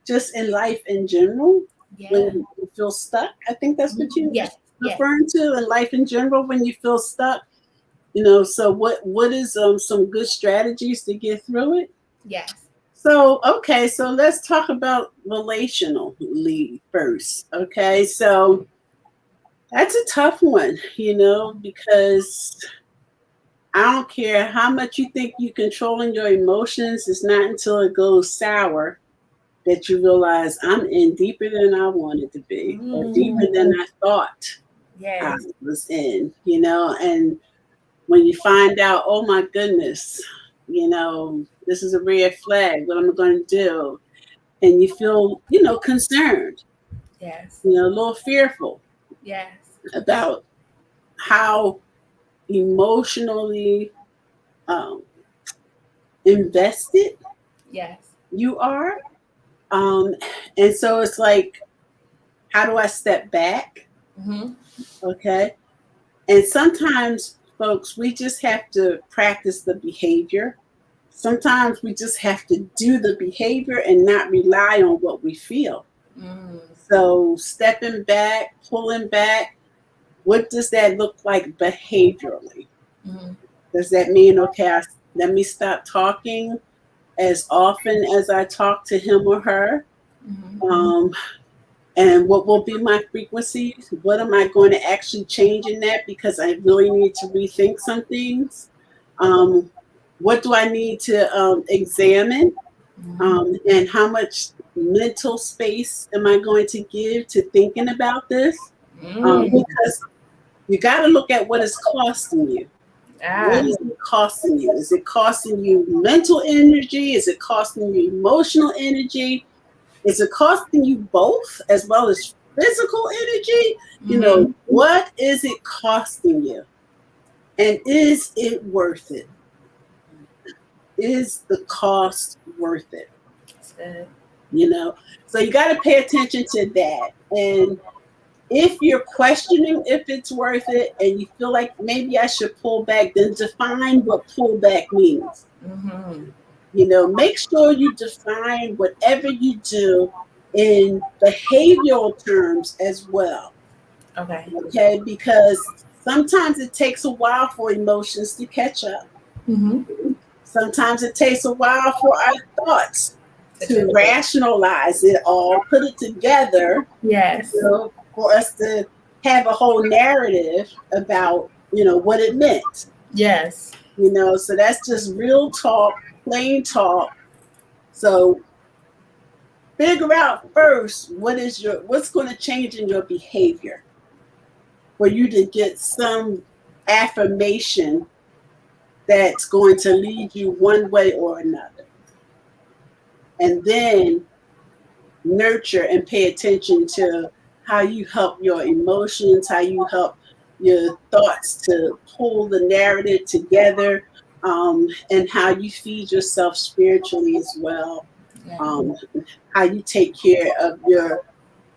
just in life in general when Yeah. you feel stuck. I think that's what you Yes. Yes. referring to in life in general when you feel stuck. So what is some good strategies to get through it? Yes. So, okay, so let's talk about relationally first. Okay, so that's a tough one, because I don't care how much you think you're controlling your emotions, it's not until it goes sour that you realize I'm in deeper than I wanted to be, or deeper than I thought I Yes. was in, and when you find out, oh my goodness, this is a red flag, what am I going to do? And you feel, concerned, Yes. a little fearful Yes. about how emotionally um, invested Yes. you are. Um, and so it's like, how do I step back? Mm-hmm. Okay. And sometimes, folks, we just have to practice the behavior. Sometimes we just have to do the behavior and not rely on what we feel. Mm. So, stepping back, pulling back, what does that look like behaviorally? Mm-hmm. Does that mean, okay, let me stop talking as often as I talk to him or her? Mm-hmm. Um, and what will be my frequency? What am I going to actually change in that? Because I really need to rethink some things. Um, what do I need to examine? And how much mental space am I going to give to thinking about this? Mm. Because you got to look at what it's costing you. What Ah. is it costing you? Is it costing you mental energy? Is it costing you emotional energy? Is it costing you both as well as physical energy? Mm-hmm. What is it costing you? And is it worth it? Is the cost worth it? That's good. So you got to pay attention to that. And if you're questioning if it's worth it and you feel like maybe I should pull back, then define what pullback means. Mm-hmm. Make sure you define whatever you do in behavioral terms as well. Okay. Okay, because sometimes it takes a while for emotions to catch up. Mm-hmm. Sometimes it takes a while for our thoughts Such to a- rationalize it all, put it together, Yes. for us to have a whole narrative about, what it meant. Yes. So that's just real talk, plain talk. So figure out first what's going to change in your behavior for you to get some affirmation that's going to lead you one way or another. And then nurture and pay attention to how you help your emotions, how you help your thoughts to pull the narrative together, and how you feed yourself spiritually as well, Yeah. um, how you take care of your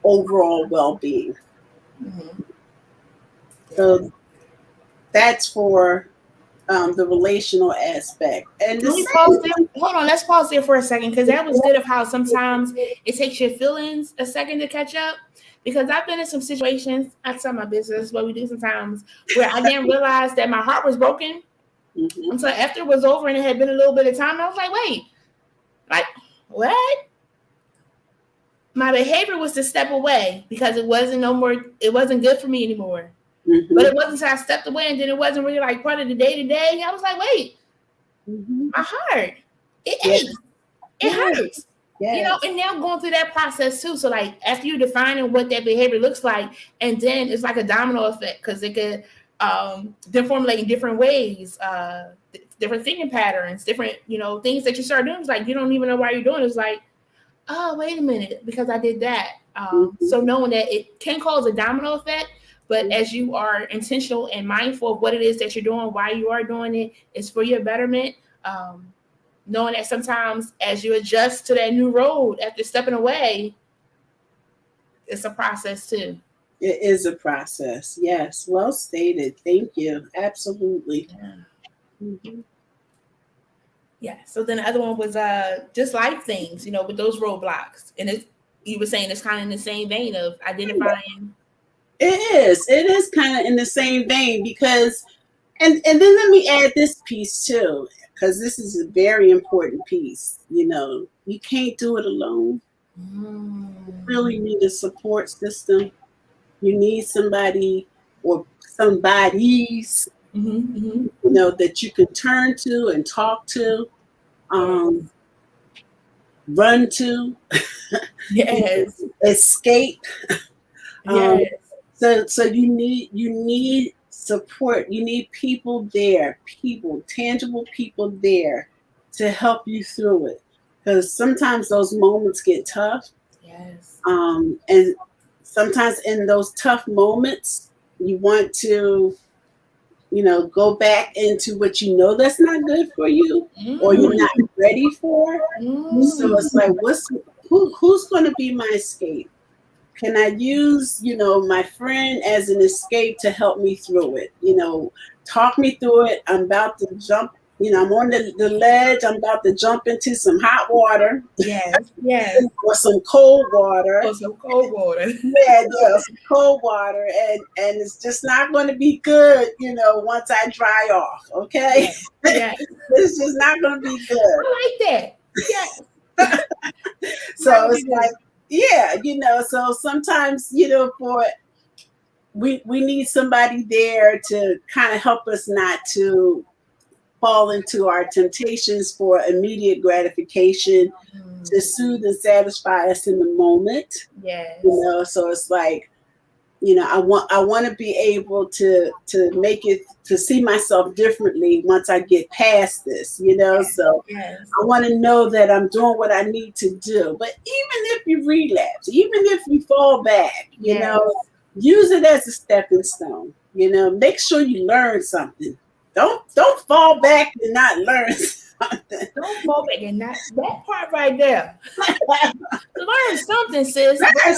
overall well-being. Mm-hmm. Yeah. So that's for the relational aspect. And the Can we pause there? same. Hold on, let's pause there for a second because that was good of how sometimes it takes your feelings a second to catch up. Because I've been in some situations outside my business, what we do sometimes, where I didn't realize that my heart was broken Mhm. until after it was over and it had been a little bit of time. I was like, wait, like, what? My behavior was to step away because it wasn't no more, it wasn't good for me anymore. Mm-hmm. But it wasn't until I stepped away and then it wasn't really like part of the day to day. I was like, wait, Mm-hmm. my heart, it Yeah. aches. It Yes. hurts. Yes. And now going through that process too. So like after you defining what that behavior looks like, and then it's like a domino effect because it could then formulate in different ways, different thinking patterns, different, things that you start doing. It's like you don't even know why you're doing it. It's like, oh, wait a minute, because I did that. Mm-hmm. So knowing that it can cause a domino effect, but as you are intentional and mindful of what it is that you're doing, why you are doing it, it's for your betterment. Knowing that sometimes as you adjust to that new road after stepping away, it's a process too. It is a process. Yes. Well stated. Thank you. Absolutely. Yeah. Mm-hmm. Yeah. So then the other one was just life things, with those roadblocks. And you were saying it's kind of in the same vein of identifying. It is kind of in the same vein because, and then let me add this piece too, because this is a very important piece. You can't do it alone. You really need a support system. You need somebody or somebody's, that you can turn to and talk to, run to, Yes. escape. Yes. So you need support. You need people there, tangible people there to help you through it. Because sometimes those moments get tough. Yes. And sometimes in those tough moments, you want to, go back into what that's not good for you or you're not ready for. So it's like, who's going to be my escape? Can I use, my friend as an escape to help me through it? Talk me through it. I'm about to jump, I'm on the ledge. I'm about to jump into some hot water. Yes. Yes. Or some cold water. Or some cold water. Yeah, some cold water. And it's just not going to be good, once I dry off. Okay. Yeah. It's just not going to be good. I like that. Yes. So it's like, yeah, so sometimes, we need somebody there to kind of help us not to fall into our temptations for immediate gratification, to soothe and satisfy us in the moment. Yes. So it's like, I want to be able to make it, to see myself differently once I get past this, so yes. I want to know that I'm doing what I need to do. But even if you relapse, even if you fall back, use it as a stepping stone, make sure you learn something. Don't fall back and not learn something. Don't fall back and not that part right there. Learn something, sis. Learn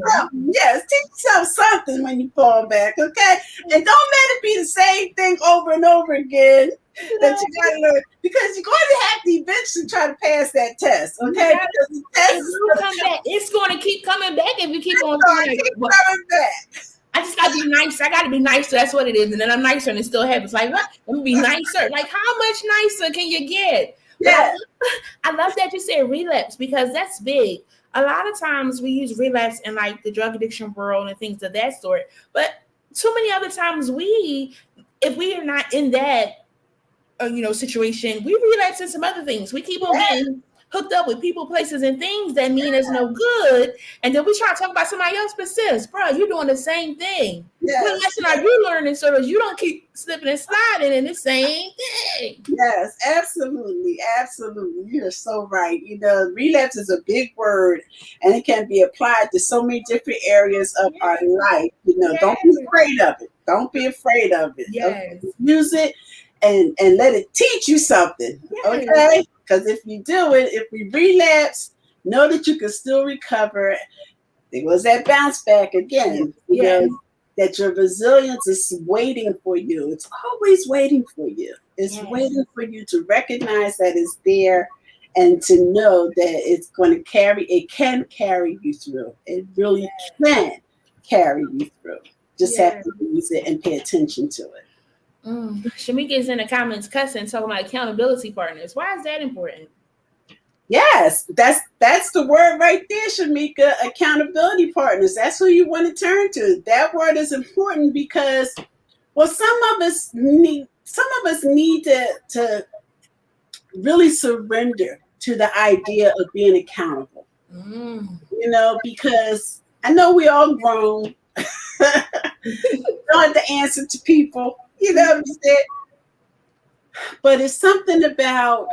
something. Yes, teach yourself something when you fall back, okay? And don't let it be the same thing over and over again that you gotta learn, because you're going to have to eventually try to pass that test, okay? Because the test is going to come back. It's going to keep coming back if you keep on coming back. I just got to be nice. I got to be nicer. That's what it is. And then I'm nicer and it still happens. Like, what? Let me be nicer. Like, how much nicer can you get? Yeah. I love that you said relapse, because that's big. A lot of times we use relapse in like the drug addiction world and things of that sort. But too many other times if we are not in that, situation, we relapse in some other things. We keep on getting hooked up with people, places, and things that mean it's no good. And then we try to talk about somebody else, but sis, bro, you're doing the same thing. Yes. What lesson are you learning so that you don't keep slipping and sliding in the same thing? Yes, absolutely. Absolutely. You're so right. Relapse is a big word, and it can be applied to so many different areas of our life. Don't be afraid of it. Don't be afraid of it. Yes. Okay? Use it and let it teach you something. Yes. Okay? Because if you do it, if we relapse, know that you can still recover. There was that bounce back again. That your resilience is waiting for you. It's always waiting for you. It's waiting for you to recognize that it's there and to know that it's going to it can carry you through. It really can carry you through. Just have to use it and pay attention to it. Shamika is in the comments cussing, talking about accountability partners. Why is that important? Yes, that's the word right there, Shamika. Accountability partners. That's who you want to turn to. That word is important because, well, some of us need to really surrender to the idea of being accountable. Mm. Because I know we all grown, don't have to answer to people. You know what I'm saying? But it's something about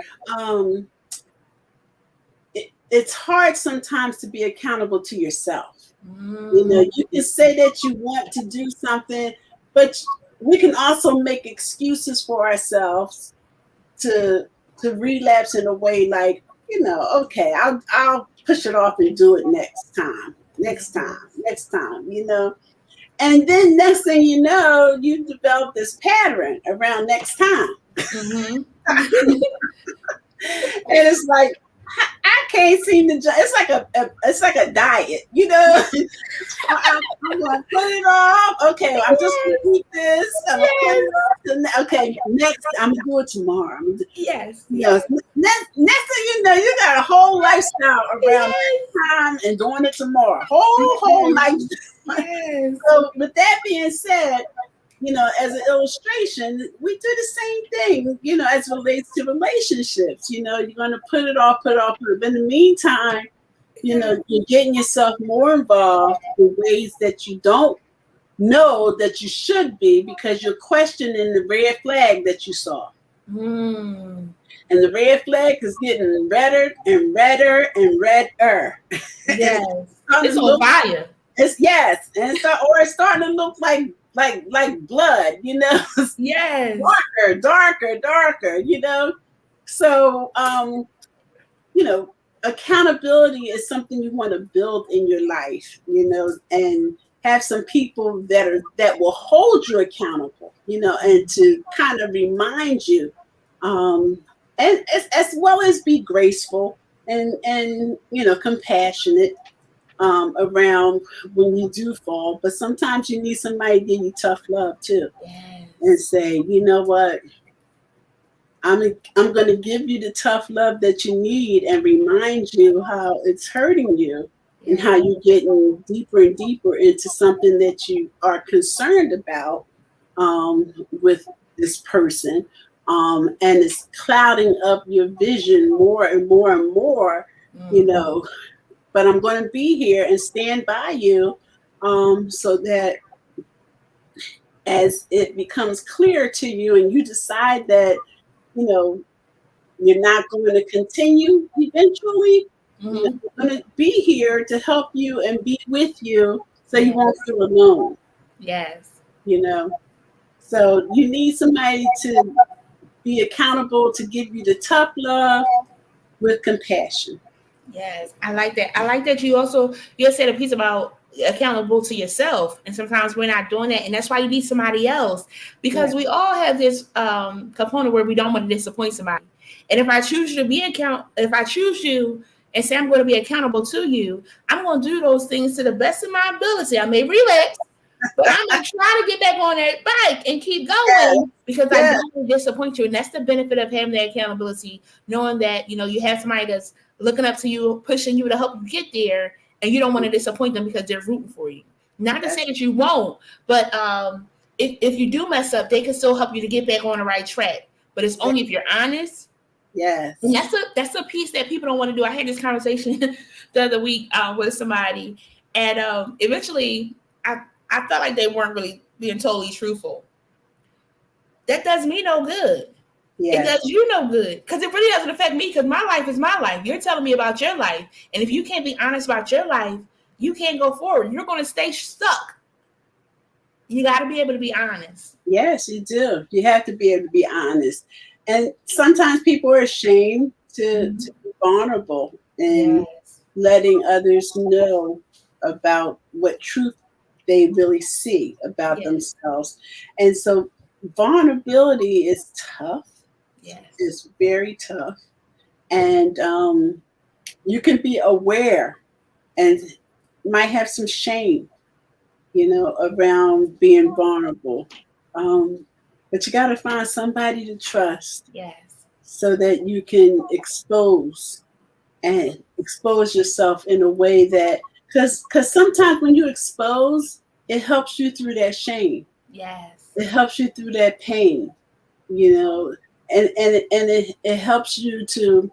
it's hard sometimes to be accountable to yourself. Mm. You can say that you want to do something, but we can also make excuses for ourselves to relapse in a way like, okay, I'll push it off and do it next time. And then next thing you know, you develop this pattern around next time. Mm-hmm. And it's like I can't seem to. It's like it's like a diet. I'm gonna put it off. Okay, I'm just gonna Yes. eat this. I'm gonna put it Yes. off. Okay, next I'm gonna do it tomorrow. Yes. You know, Yes. next thing you know, you got a whole lifestyle around Yes. that time and doing it tomorrow. Whole life. Yes. So with that being said, as an illustration, we do the same thing, as it relates to relationships. You're going to put it off. But in the meantime, Yes. you're getting yourself more involved in ways that you don't know that you should be because you're questioning the red flag that you saw. Mm. And the red flag is getting redder and redder and redder. And Yes. it's starting It's to on look. fire. Yes, and it's starting to look like blood. Yes. Darker. So accountability is something you want to build in your life, and have some people that will hold you accountable, and to kind of remind you, and as well as be graceful and compassionate around when you do fall. But sometimes you need somebody to give you tough love too, Yes. and say, you know what, I'm going to give you the tough love that you need and remind you how it's hurting you and how Yes. you're getting deeper and deeper into something that you are concerned about with this person. And it's clouding up your vision more and more and more, you Mm. know. But I'm going to be here and stand by you, so that as it becomes clear to you and you decide that, you know, you're not going to continue eventually, Mm-hmm. I'm going to be here to help you and be with you so you Yes. won't feel alone, Yes. you know. So you need somebody to be accountable to give you the tough love with compassion. Yes, I like that. I like that you said a piece about accountable to yourself, and sometimes we're not doing that, and that's why you need somebody else Yeah. because we all have this component where we don't want to disappoint somebody. And if I choose you and say I'm going to be accountable to you, I'm going to do those things to the best of my ability. I may relapse, but I'm gonna try to get back on that bike and keep Yeah. going because I Yeah. don't want to disappoint you. And that's the benefit of having that accountability, knowing that you have somebody that's looking up to you, pushing you to help you get there, and you don't want to disappoint them because they're rooting for you. Not to say that you won't, but if you do mess up, they can still help you to get back on the right track. But it's only if you're honest. And Yes. that's a piece that people don't want to do. I had this conversation the other week with somebody, and eventually I felt like they weren't really being totally truthful. That does me no good. It Yes. does you no good because it really doesn't affect me because my life is my life. You're telling me about your life, and if you can't be honest about your life, you can't go forward. You're going to stay stuck. You got to be able to be honest. Yes, you do. You have to be able to be honest. And sometimes people are ashamed to Mhm. be vulnerable and Yes. letting others know about what truth they really see about Yes. themselves. And so vulnerability is tough. Yes. It's very tough. And you can be aware and might have some shame, around being vulnerable. Um, but you got to find somebody to trust Yes. so that you can expose, and expose yourself in a way that, because sometimes when you expose, it helps you through that shame. Yes. It helps you through that pain, you know, and it helps you to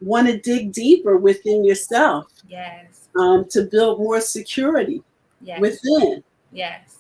want to dig deeper within yourself, Yes. to build more security Yes. within. Yes.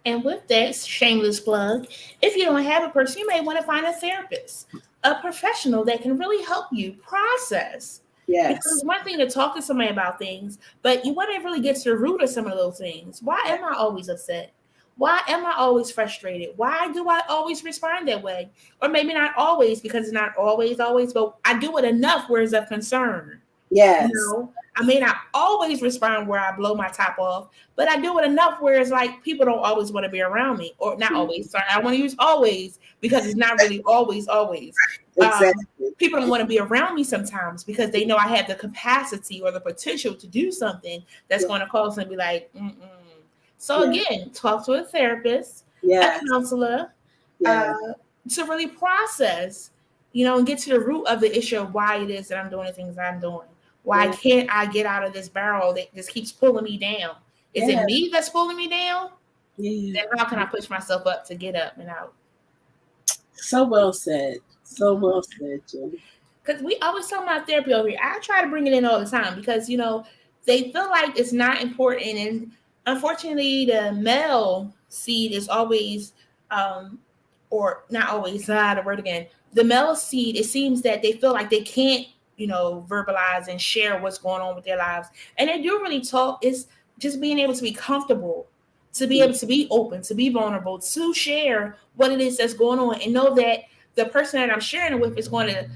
And with that shameless plug, if you don't have a person, you may want to find a therapist, a professional that can really help you process. Because Yes. it's one thing to talk to somebody about things, but you want to really get to the root of some of those things. Why Yeah. am I always upset? Why am I always frustrated? Why do I always respond that way? Or maybe not always, because it's not always, but I do it enough where it's of concern. You Yes. know, I may not always respond where I blow my top off, but I do it enough where it's like people don't always want to be around me, or not always. Sorry, I want to use always because it's not really always. Exactly. People don't want to be around me sometimes because they know I have the capacity or the potential to do something that's Yeah. going to cause them to be like, mm-mm. So Yeah. again, talk to a therapist, a Yes. counselor, Yes. to really process, and get to the root of the issue of why it is that I'm doing the things I'm doing. Why Yeah. can't I get out of this barrel that just keeps pulling me down? Is it Yeah. me that's pulling me down? Yeah. Then how can I push myself up to get up and out? So well said. So well said, Jim. Because we always talk about therapy over here. I try to bring it in all the time because, they feel like it's not important. And unfortunately, the male seed is always, or not always, the word again, the male seed, it seems that they feel like they can't, verbalize and share what's going on with their lives. And they do really talk. It's just being able to be comfortable, to be able to be open, to be vulnerable, to share what it is that's going on and know that the person that I'm sharing it with is going to,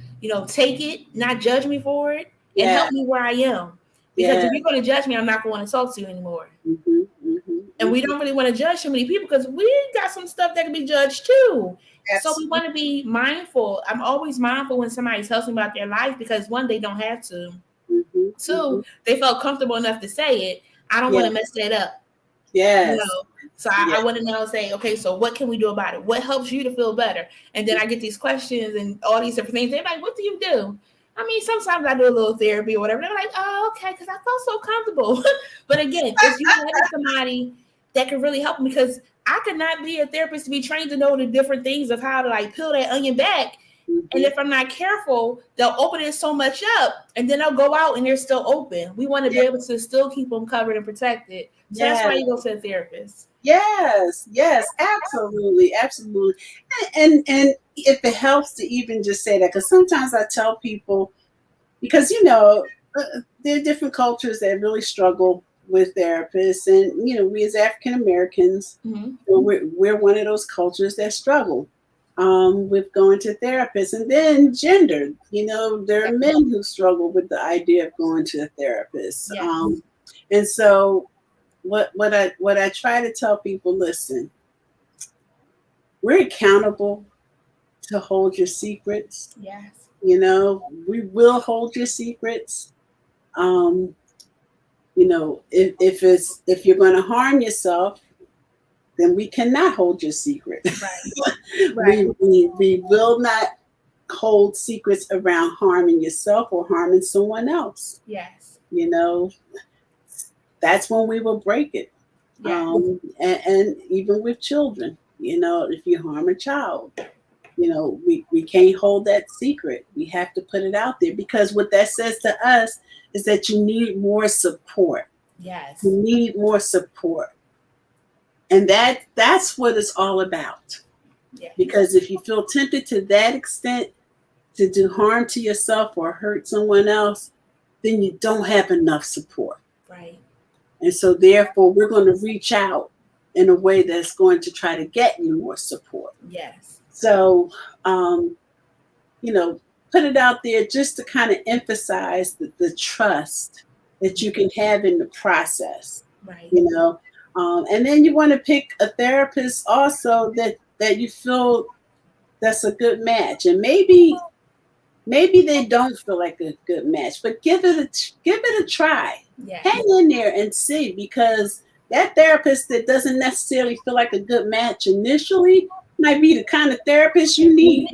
take it, not judge me for it, and Yeah. help me where I am. Because Yeah. if you're going to judge me, I'm not going to talk to you anymore. Mm-hmm, mm-hmm, And we don't really want to judge too many people because we got some stuff that can be judged too. So we Absolutely. want to be mindful. I'm always mindful when somebody tells me about their life because one, they don't have to. Mm-hmm, mm-hmm. Two, they felt comfortable enough to say it. I don't want Yeah. to mess that up. Yes. So Yeah. I want to now say, okay, so what can we do about it? What helps you to feel better? And then I get these questions and all these different things. They're like, what do you do? I mean, sometimes I do a little therapy or whatever. They're like, oh, okay, because I felt so comfortable. But again, if you have somebody that can really help me, because I could not be a therapist to be trained to know the different things of how to like peel that onion back. Mm-hmm. And if I'm not careful, they'll open it so much up and then they'll go out and they're still open. We want to be able to still keep them covered and protected. So that's why you go to a therapist. Yes, yes, absolutely, absolutely. And if it helps to even just say that, because sometimes I tell people, because there are different cultures that really struggle with therapists, and we as African Americans, Mm-hmm. we're one of those cultures that struggle with going to therapists, and then gender. There are men who struggle with the idea of going to a therapist, Yes. and so. What I try to tell people, listen, we're accountable to hold your secrets. Yes. We will hold your secrets. If you're going to harm yourself, then we cannot hold your secret. Right. Right. We will not hold secrets around harming yourself or harming someone else. Yes. That's when we will break it. Yes. And even with children, if you harm a child, we can't hold that secret. We have to put it out there, because what that says to us is that you need more support. Yes. You need more support. And that's what it's all about. Yes. Because if you feel tempted to that extent to do harm to yourself or hurt someone else, then you don't have enough support. Right. And so therefore we're going to reach out in a way that's going to try to get you more support. Yes. So, put it out there just to kind of emphasize the trust that you can have in the process. Right. And then you want to pick a therapist also that you feel that's a good match. And maybe they don't feel like a good match, but give it a try. Yes. Hang in there and see, because that therapist that doesn't necessarily feel like a good match initially might be the kind of therapist you need.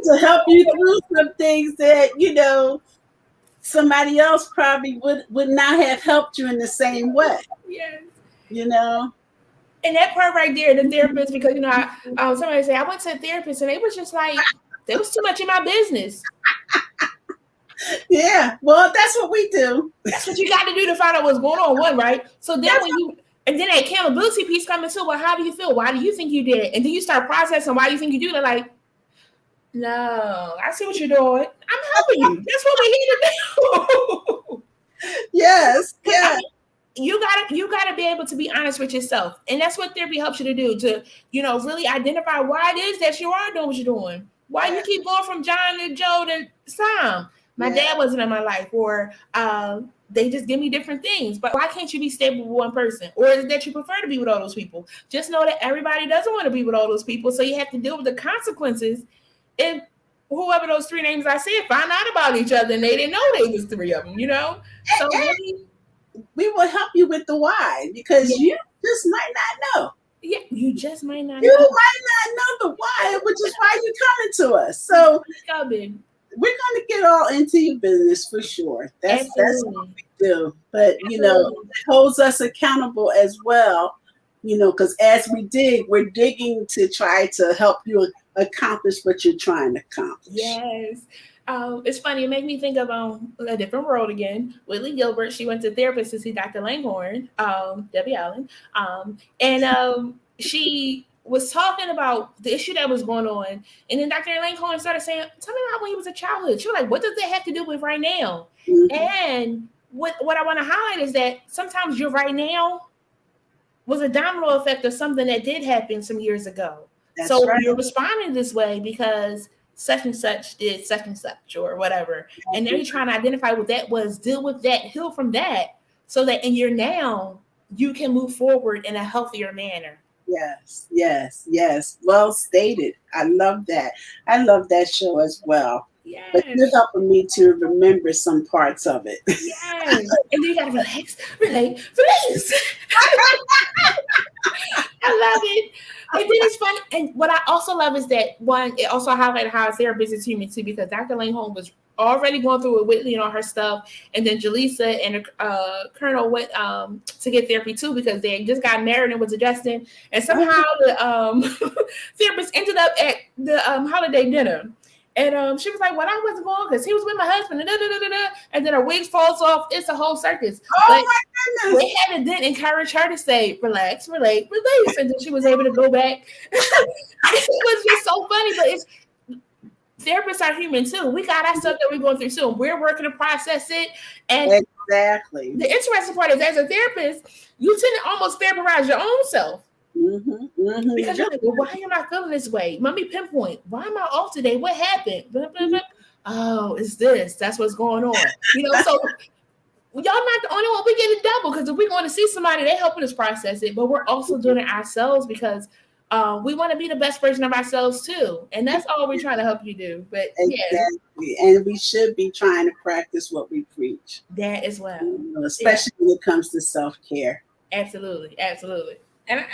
to help you through some things that, somebody else probably would not have helped you in the same way. Yes. You know? And that part right there, the therapist, because somebody say I went to a therapist and they was just like, there was too much in my business. Yeah, well, that's what we do. That's what you got to do to find out what's going on. One, right? So then and then that accountability piece coming too. Well, how do you feel? Why do you think you did it? And then you start processing why you think you do it. Like, no, I see what you're doing. I'm helping you. That's what we're here to do. Yes, yes. You gotta be able to be honest with yourself, and that's what therapy helps you to do. To really identify why it is that you are doing what you're doing. Why you keep going from John to Joe to Sam. My dad wasn't in my life, or they just give me different things. But why can't you be stable with one person? Or is it that you prefer to be with all those people? Just know that everybody doesn't want to be with all those people, so you have to deal with the consequences. If whoever those three names I said find out about each other and they didn't know they was three of them, So really, we will help you with the why, because you just might not know. Yeah, you just might not. You might not know the why, which is why you're coming to us. So we're going to get all into your business for sure. That's what we do. But it holds us accountable as well. Because as we dig, we're digging to try to help you accomplish what you're trying to accomplish. Yes. It's funny. It made me think of A Different World again. Whitley Gilbert, she went to therapist to see Dr. Langhorne, Debbie Allen. And she was talking about the issue that was going on. And then Dr. Langhorne started saying, tell me about when he was a childhood. She was like, what does that have to do with right now? Mm-hmm. And what I want to highlight is that sometimes your right now was a domino effect of something that did happen some years ago. That's right. You're responding this way because such and such did such and such or whatever. And then you're trying to identify what that was, deal with that, heal from that, so that in your now, you can move forward in a healthier manner. Yes. Well stated. I love that. I love that show as well. Yes. But you're helping me to remember some parts of it. Yes. And then you gotta relax, release. I love it. And then it's fun. And what I also love is that it also highlighted how a therapist is human too, because Dr. Langhorne was already going through with Whitley and all her stuff. And then Jaleesa and Colonel went to get therapy too, because they just got married and was adjusting. And somehow the therapist ended up at the holiday dinner. And she was like, well, I wasn't going because he was with my husband. And then her wig falls off. It's a whole circus. Oh, my goodness. They had to then encourage her to say, relax, relate, release. And then she was able to go back. It was just so funny. But therapists are human too. We got our stuff that we're going through too. We're working to process it. And exactly. The interesting part is, as a therapist, you tend to almost therapize your own self. Mm-hmm. Because you're like, well, why am I feeling this way? Let me pinpoint. Why am I off today? What happened? Blah, blah, blah. Oh, it's this. That's what's going on. So y'all not the only one. We get it double, because if we want to see somebody, they're helping us process it. But we're also doing it ourselves because we want to be the best version of ourselves too. And that's all we're trying to help you do. But exactly. And we should be trying to practice what we preach. That as well. Especially when it comes to self-care. Absolutely. And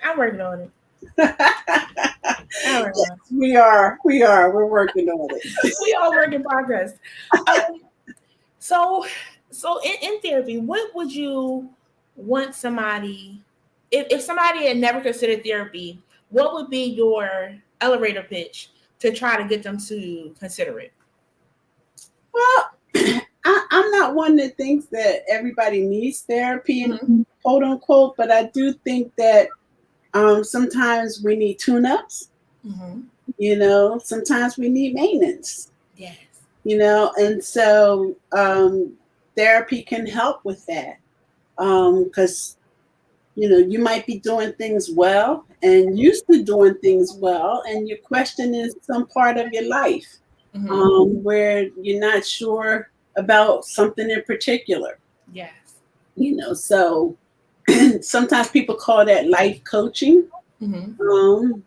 I'm working on it. Yes, we are. We're working on it. We all work in progress. So in therapy, what would you want somebody, if somebody had never considered therapy, what would be your elevator pitch to try to get them to consider it? Well, I'm not one that thinks that everybody needs therapy, quote unquote, but I do think that sometimes we need tune-ups. Mm-hmm. Sometimes we need maintenance. Yes. And so therapy can help with that. Because, you might be doing things well and used to doing things well, and you're questioning some part of your life where you're not sure about something in particular. Yes. So sometimes people call that life coaching.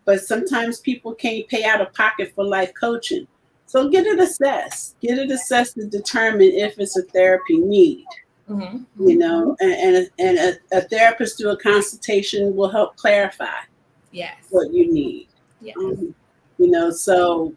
But sometimes people can't pay out of pocket for life coaching. So get it assessed to determine if it's a therapy need. And a therapist through a consultation will help clarify what you need. Yes. So,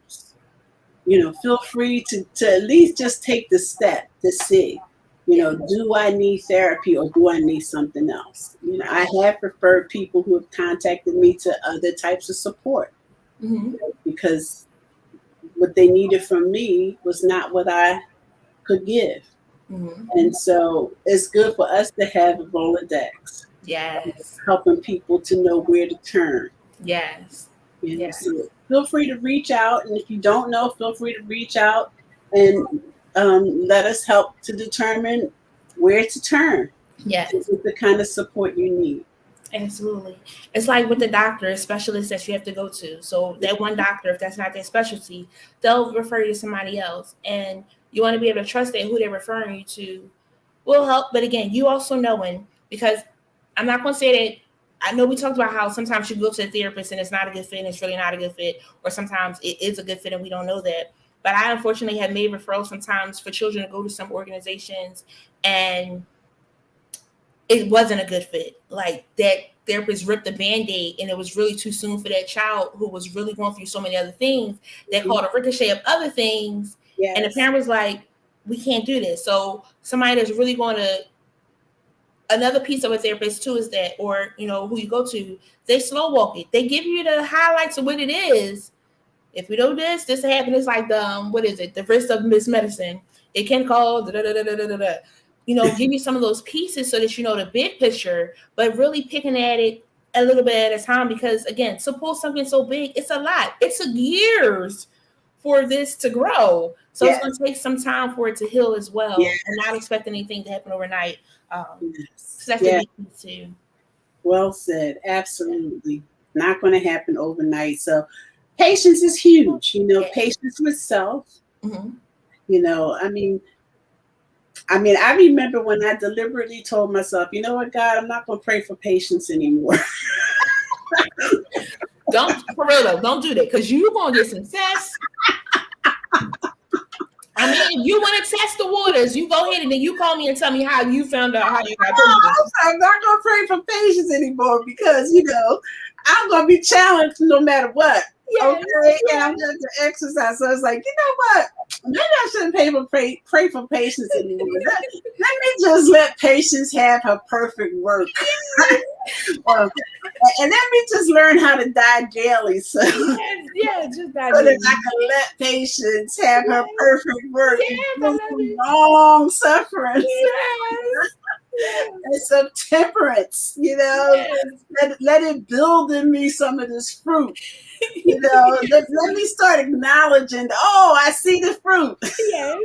feel free to at least just take the step to see, do I need therapy or do I need something else? I have referred people who have contacted me to other types of support Mm-hmm. because what they needed from me was not what I could give. Mm-hmm. And so it's good for us to have a Rolodex, Yes. helping people to know where to turn. Yes. Yes. So feel free to reach out. And if you don't know, feel free to reach out and let us help to determine where to turn to Yes. get the kind of support you need. Absolutely. It's like with the doctor, specialist that you have to go to. So that one doctor, if that's not their specialty, they'll refer you to somebody else. And you want to be able to trust that who they're referring you to will help. But again, you also knowing, because I'm not going to say that. I know we talked about how sometimes you go to a therapist and it's not a good fit and it's really not a good fit, or sometimes it is a good fit and we don't know that. But I unfortunately have made referrals sometimes for children to go to some organizations and it wasn't a good fit. Like that therapist ripped the band-aid and it was really too soon for that child who was really going through so many other things that called a ricochet of other things. And the Yes. parent was like, we can't do this. So somebody that's really going to, another piece of a therapist too is that, or who you go to, they slow walk it. They give you the highlights of what it is. If we do this happens. It's like the what is it? The risk of mismedicine. It can cause da, da, da, da, da, da, da. Give you some of those pieces so that you know the big picture, but really picking at it a little bit at a time. Because again, to pull something so big, it's a lot. It's years for this to grow. So it's Yes. going to take some time for it to heal as well, Yes. and not expect anything to happen overnight. Yes. So that's the big piece too. Well said. Absolutely. Not going to happen overnight. So patience is huge. Yes. Patience with self. Mm-hmm. I remember when I deliberately told myself, you know what, God, I'm not going to pray for patience anymore. Don't, for real though, don't do that, because you're going to get some success. I mean, if you want to test the waters, you go ahead and then you call me and tell me how you found out how you got patience. I'm not going to pray for patience anymore because, I'm going to be challenged no matter what. Yes, Okay, and I'm going to exercise. So I was like, you know what? Maybe I shouldn't pray for patience anymore. Let me just let patience have her perfect work. And let me just learn how to die daily. So, just die so daily. that I can let patience have her perfect work. Yes, long suffering. Yes. And some temperance, let it build in me some of this fruit. Let me start acknowledging, I see the fruit. Yes,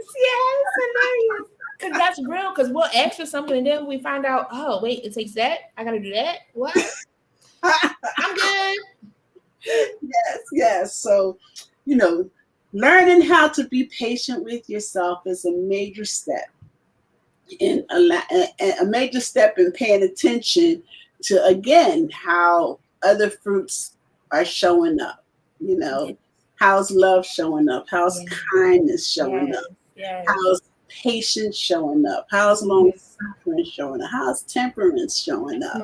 hilarious. Because that's real, because we'll ask for something and then we find out, oh, wait, it takes that? I got to do that? What? I'm good. Yes. So, learning how to be patient with yourself is a major step. And a major step in paying attention to, again, how other fruits are showing up. How's love showing up? How's kindness showing up? How's patience showing up? How's long suffering showing up? How's temperance showing up?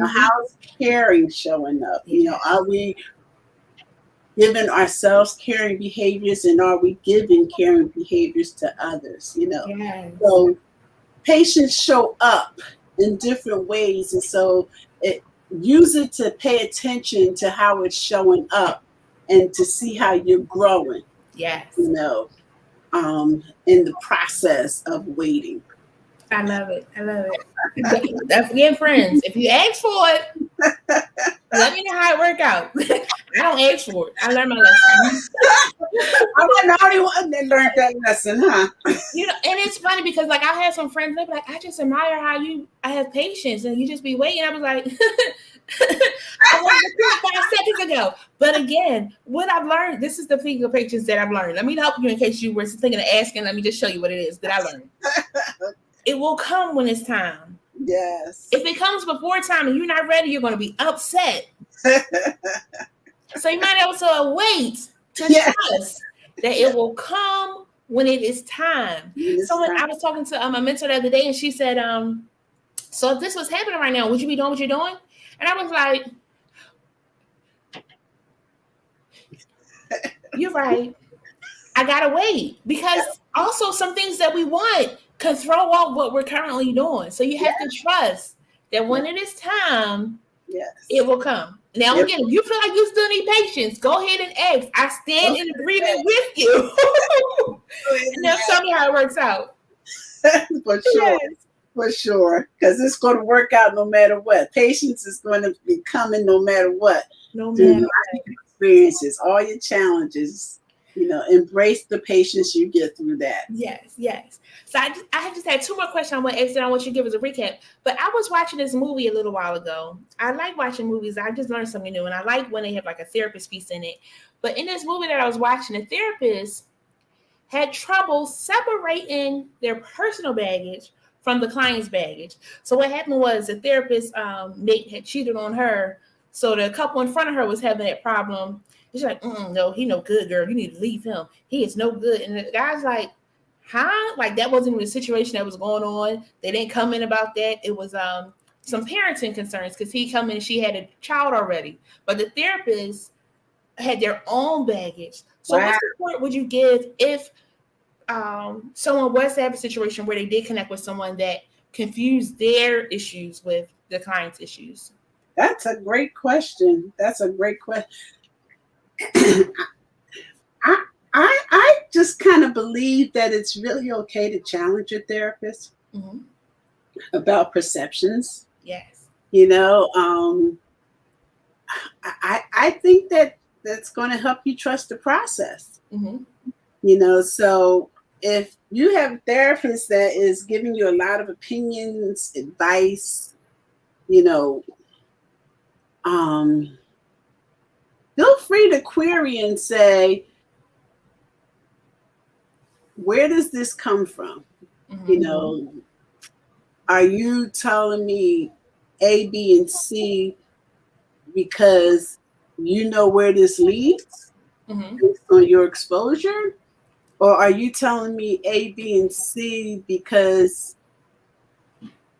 How's caring showing up? Are we giving ourselves caring behaviors, and are we giving caring behaviors to others? So patients show up in different ways, and so use it to pay attention to how it's showing up and to see how you're growing. Yes. In the process of waiting. I love it. Don't forget, friends, if you ask for it, let me know how it work out. I don't ask for it. I learned my lesson. I'm the only one that learned that lesson, huh? And it's funny because, like, I had some friends, they'd be like, I just admire how I have patience and you just be waiting. I was like, I was 5 seconds ago. But again, what I've learned, this is the thing of patience that I've learned. Let me help you in case you were thinking of asking. Let me just show you what it is that I learned. It will come when it's time. Yes. If it comes before time and you're not ready, you're going to be upset. So you might also wait to trust that it will come when it is time. I was talking to a mentor the other day, and she said, so if this was happening right now, would you be doing what you're doing? And I was like, You're right. I gotta wait because also some things that we want can throw off what we're currently doing. So you have to trust that when it is time, it Yes. will come. Now, Yep. again, if you feel like you still need patience, go ahead and ask. I stand in agreement with you. And now tell me how it works out. For sure. Yes. For sure. Because it's going to work out no matter what. Patience is going to be coming no matter what. No Through matter life experiences, all your challenges, embrace the patience you get through that. Yes, yes. So I just had two more questions I want to ask, and I want you to give us a recap. But I was watching this movie a little while ago. I like watching movies. I just learned something new, and I like when they have like a therapist piece in it. But in this movie that I was watching, the therapist had trouble separating their personal baggage from the client's baggage. So what happened was the therapist mate had cheated on her, so the couple in front of her was having that problem. She's like, no, he no good, girl. You need to leave him. He is no good. And the guy's like, huh? Like that wasn't even the situation that was going on. They didn't come in about that. It was some parenting concerns because he come in, she had a child already. But the therapist had their own baggage. So Wow. what support would you give if someone was to have a situation where they did connect with someone that confused their issues with the client's issues? That's a great question. That's a great question. I, I just kind of believe that it's really okay to challenge your therapist Mm-hmm. about perceptions. Yes. I think that that's going to help you trust the process. Mm-hmm. So if you have a therapist that is giving you a lot of opinions, advice, you know, feel free to query and say, where does this come from? Mm-hmm. Are you telling me A, B, and C because you know where this leads Mm-hmm. based on your exposure? Or are you telling me A, B, and C because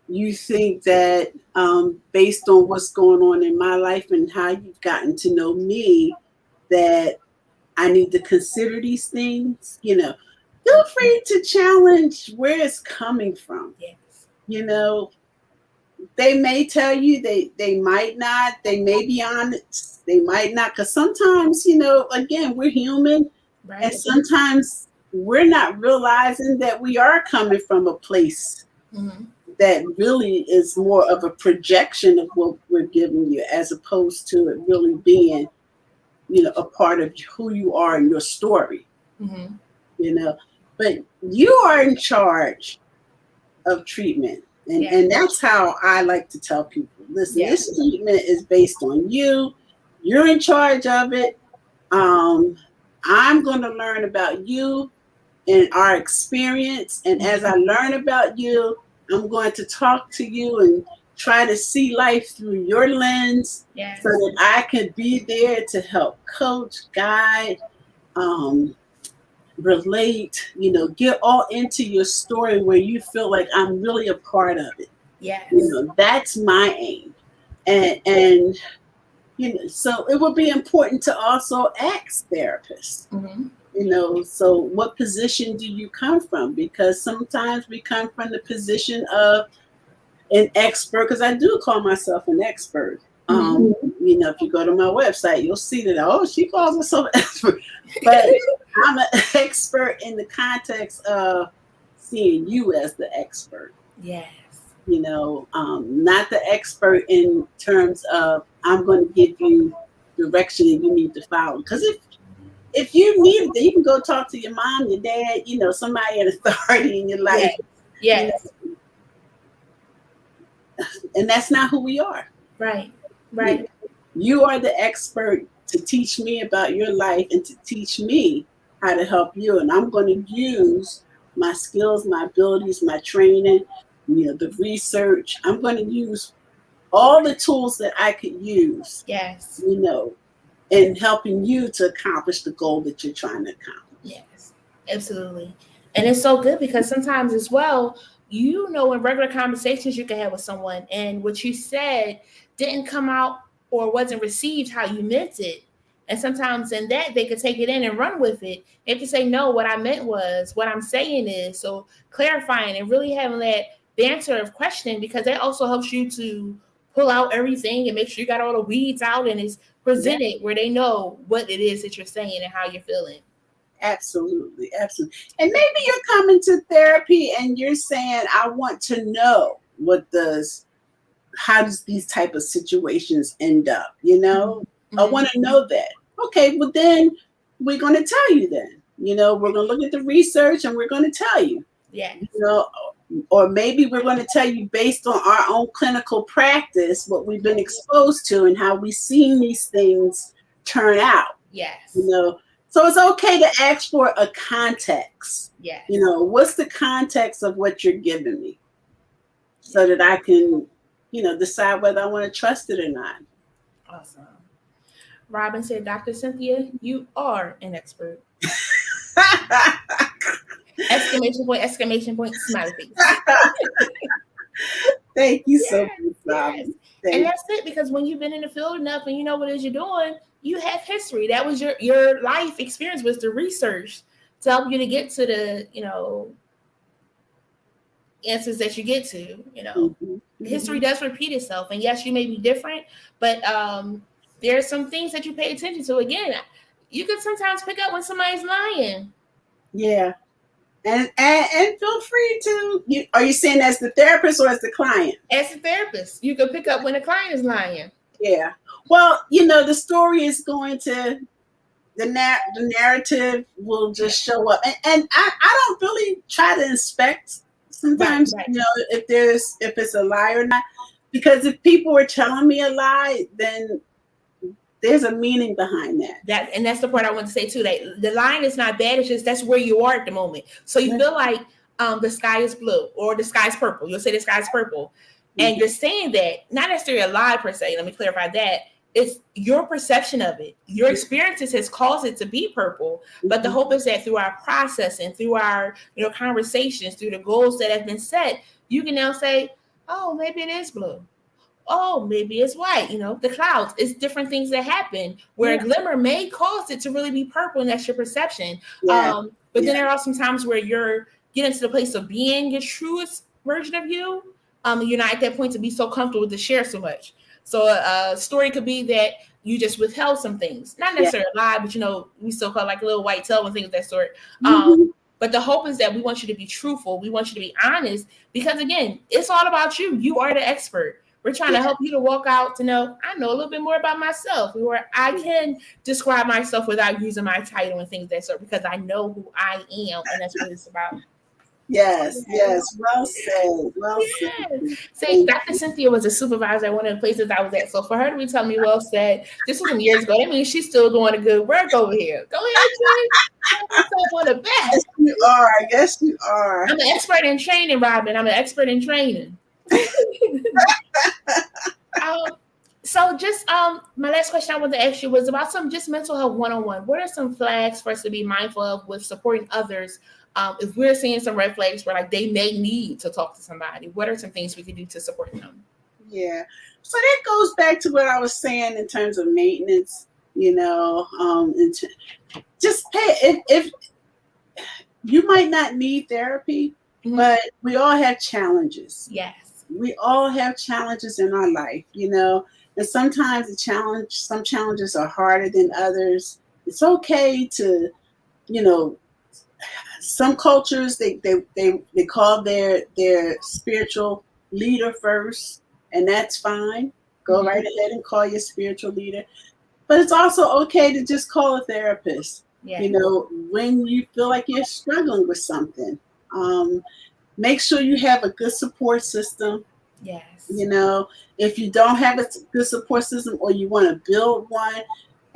you think that based on what's going on in my life and how you've gotten to know me, that I need to consider these things? Feel free to challenge where it's coming from. Yes. They may tell you, they might not, they may be honest, they might not, because sometimes, again, we're human, Right. and sometimes we're not realizing that we are coming from a place Mm-hmm. that really is more of a projection of what we're giving you, as opposed to it really being, a part of who you are and your story. Mm-hmm. But you are in charge of treatment. And that's how I like to tell people, listen, this treatment is based on you. You're in charge of it. I'm going to learn about you and our experience. And as I learn about you, I'm going to talk to you and try to see life through your lens, so that I can be there to help coach, guide, relate, get all into your story where you feel like I'm really a part of it. Yes. That's my aim. And so it would be important to also ask therapists, Mm-hmm. so what position do you come from? Because sometimes we come from the position of an expert, because I do call myself an expert. If you go to my website, you'll see that, she calls herself an expert. But I'm an expert in the context of seeing you as the expert. Yes. Not the expert in terms of I'm going to give you direction that you need to follow. Because if you need it, you can go talk to your mom, your dad, somebody at authority in your life. Yes. And that's not who we are. Right. Right. You are the expert to teach me about your life and to teach me how to help you. And I'm going to use my skills, my abilities, my training, the research. I'm going to use all the tools that I could use, Yes. in helping you to accomplish the goal that you're trying to accomplish. Yes, absolutely. And it's so good because sometimes as well, in regular conversations you can have with someone and what you said didn't come out or wasn't received how you meant it. And sometimes in that, they could take it in and run with it. They have to say, no, what I meant was, what I'm saying is. So clarifying and really having that banter of questioning, because that also helps you to pull out everything and make sure you got all the weeds out and it's presented where they know what it is that you're saying and how you're feeling. Absolutely. Absolutely. And maybe you're coming to therapy and you're saying, I want to know how does these type of situations end up? I want to know that. Okay, well then we're going to tell you then. We're going to look at the research and we're going to tell you. Yeah. Or maybe we're going to tell you based on our own clinical practice, what we've been exposed to and how we've seen these things turn out. Yes. So it's okay to ask for a context. Yes. What's the context of what you're giving me so that I can, decide whether I want to trust it or not. Awesome. Robin said, Dr. Cynthia, you are an expert. Exclamation point, smiley face. Thank you so much, Robin. And that's it, because when you've been in the field enough and you know what it is you're doing, you have history. That was your life experience, was the research to help you to get to the, answers that you get to, History does repeat itself. And yes, you may be different, but there are some things that you pay attention to. Again, you can sometimes pick up when somebody's lying. Yeah. And feel free to, are you saying as the therapist or as the client? As the therapist, you can pick up when the client is lying. Yeah. Well, the story is going to, the narrative will just show up. And I don't really try to inspect sometimes, right. If it's a lie or not, because if people are telling me a lie, then there's a meaning behind that. And that's the part I want to say too. That the line is not bad. It's just that's where you are at the moment. So you feel like the sky is blue or the sky is purple. You'll say the sky is purple, and you're saying that not necessarily a lie per se. Let me clarify that. It's your perception of it. Your experiences has caused it to be purple. But the hope is that through our processing, through our conversations, through the goals that have been set, you can now say, oh, maybe it is blue. Oh, maybe it's white, the clouds. It's different things that happen where a glimmer may cause it to really be purple, and that's your perception. But then there are some times where you're getting to the place of being your truest version of you. You're not at that point to be so comfortable to share so much. So a story could be that you just withheld some things. Not necessarily a lie, but, we still call it like a little white tail and things of that sort. But the hope is that we want you to be truthful. We want you to be honest because, again, it's all about you. You are the expert. We're trying to help you to walk out to know, I know a little bit more about myself, where I can describe myself without using my title and things of that sort, because I know who I am, and that's what it's about. Yes. Well said. Say, Dr. Cynthia was a supervisor at one of the places I was at. So for her to be telling me well said, this was some years ago, that means she's still doing a good work over here. Go ahead, Jay. One of the best. Yes, you are. I'm an expert in training, Robin. I'm an expert in training. So just my last question I wanted to ask you was about some just mental health 101. What are some flags for us to be mindful of with supporting others? If we're seeing some red flags where they may need to talk to somebody, what are some things we can do to support them? Yeah. So that goes back to what I was saying in terms of maintenance, just if you might not need therapy, but we all have challenges. Yes. We all have challenges in our life, and sometimes some challenges are harder than others. It's okay to, some cultures, they call their spiritual leader first, and that's fine. Go right ahead and call your spiritual leader. But it's also okay to just call a therapist, when you feel like you're struggling with something. Make sure you have a good support system. Yes. If you don't have a good support system or you want to build one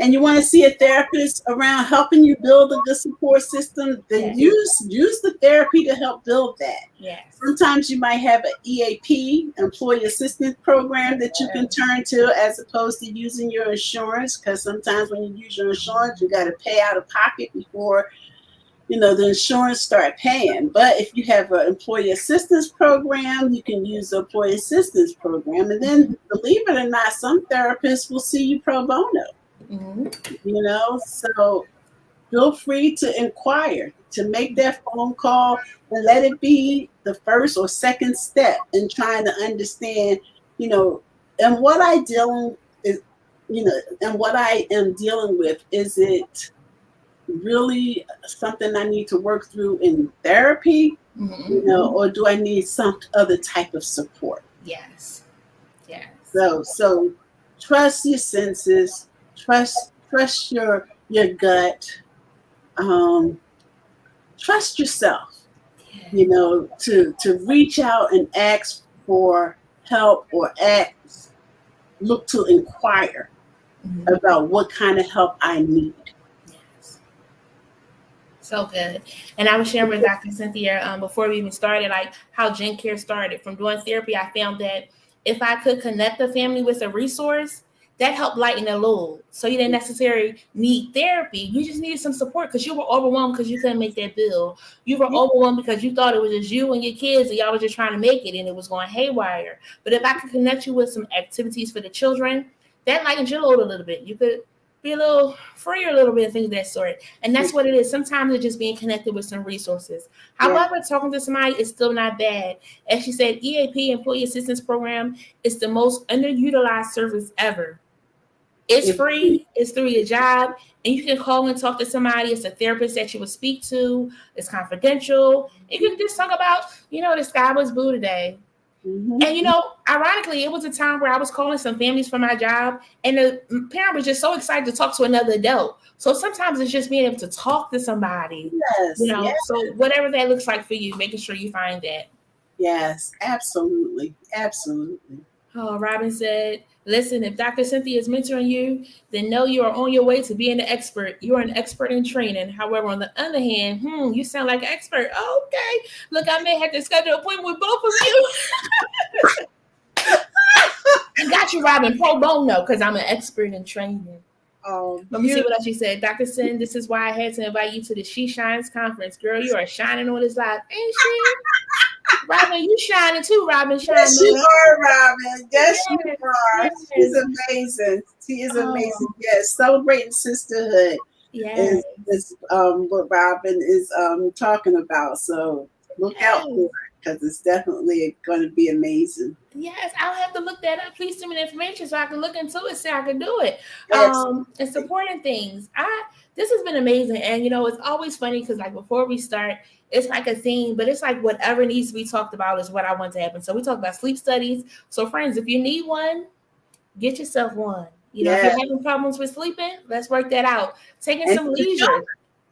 and you want to see a therapist around helping you build a good support system, then use the therapy to help build that. Yes. Sometimes you might have an EAP, employee assistance program, that you can turn to as opposed to using your insurance, because sometimes when you use your insurance, you got to pay out of pocket before the insurance start paying. But if you have an employee assistance program, you can use the employee assistance program. And then, believe it or not, some therapists will see you pro bono. Mm-hmm. So feel free to inquire, to make that phone call, and let it be the first or second step in trying to understand, you know, and what I dealing is, and what I am dealing with, is it really something I need to work through in therapy, Mm-hmm. or do I need some other type of support? Yes. Yes. So trust your senses, trust your gut, um, trust yourself, to reach out and ask for help, or look to inquire Mm-hmm. about what kind of help I need. Yes. So good. And I was sharing with Dr. Cynthia before we even started, like how Gen Care started. From doing therapy, I found that if I could connect the family with a resource, that helped lighten the load. So you didn't necessarily need therapy. You just needed some support because you were overwhelmed because you couldn't make that bill. You were Yeah. overwhelmed because you thought it was just you and your kids and y'all were just trying to make it and it was going haywire. But if I could connect you with some activities for the children, that lightens your load a little bit. You could be a little freer, a little bit, of things of that sort. And that's what it is. Sometimes it's just being connected with some resources. Yeah. However, talking to somebody is still not bad. As she said, EAP, Employee Assistance Program, is the most underutilized service ever. It's If free. It's through your job. And you can call and talk to somebody. It's a therapist that you would speak to. It's confidential. You can just talk about, the sky was blue today. And mm-hmm. Ironically, it was a time where I was calling some families for my job, and the parent was just so excited to talk to another adult. So sometimes it's just being able to talk to somebody, Yes, yes, So whatever that looks like for you, making sure you find that. yes, absolutely, absolutely. Oh, Robin said, listen, if Dr. Cynthia is mentoring you, then know you are on your way to being an expert. You are an expert in training. However, on the other hand, you sound like an expert. Okay. Look, I may have to schedule an appointment with both of you. I got you, Robin, pro bono, because I'm an expert in training. Let me see You, what else she said. Dr. Sin, this is why I had to invite you to the She Shines conference. Girl, you are shining on this live. Ain't she? Robin, you shining too, Robin. Shine yes, you on. are, Robin. Yes, you are. She's Yes. amazing. She is amazing. Oh, Yes, celebrating sisterhood yes. is what Robin is talking about. So look out for Yes. it, because it's definitely going to be amazing. Yes, I'll have to look that up. Please send me the information so I can look into it, so I can do it. And Absolutely. supporting things. This has been amazing, and it's always funny because like before we start, it's like a theme, but it's like whatever needs to be talked about is what I want to happen. So we talk about sleep studies. So friends, if you need one, get yourself one. If Yeah. you're having problems with sleeping, let's work that out. Taking And some leisure.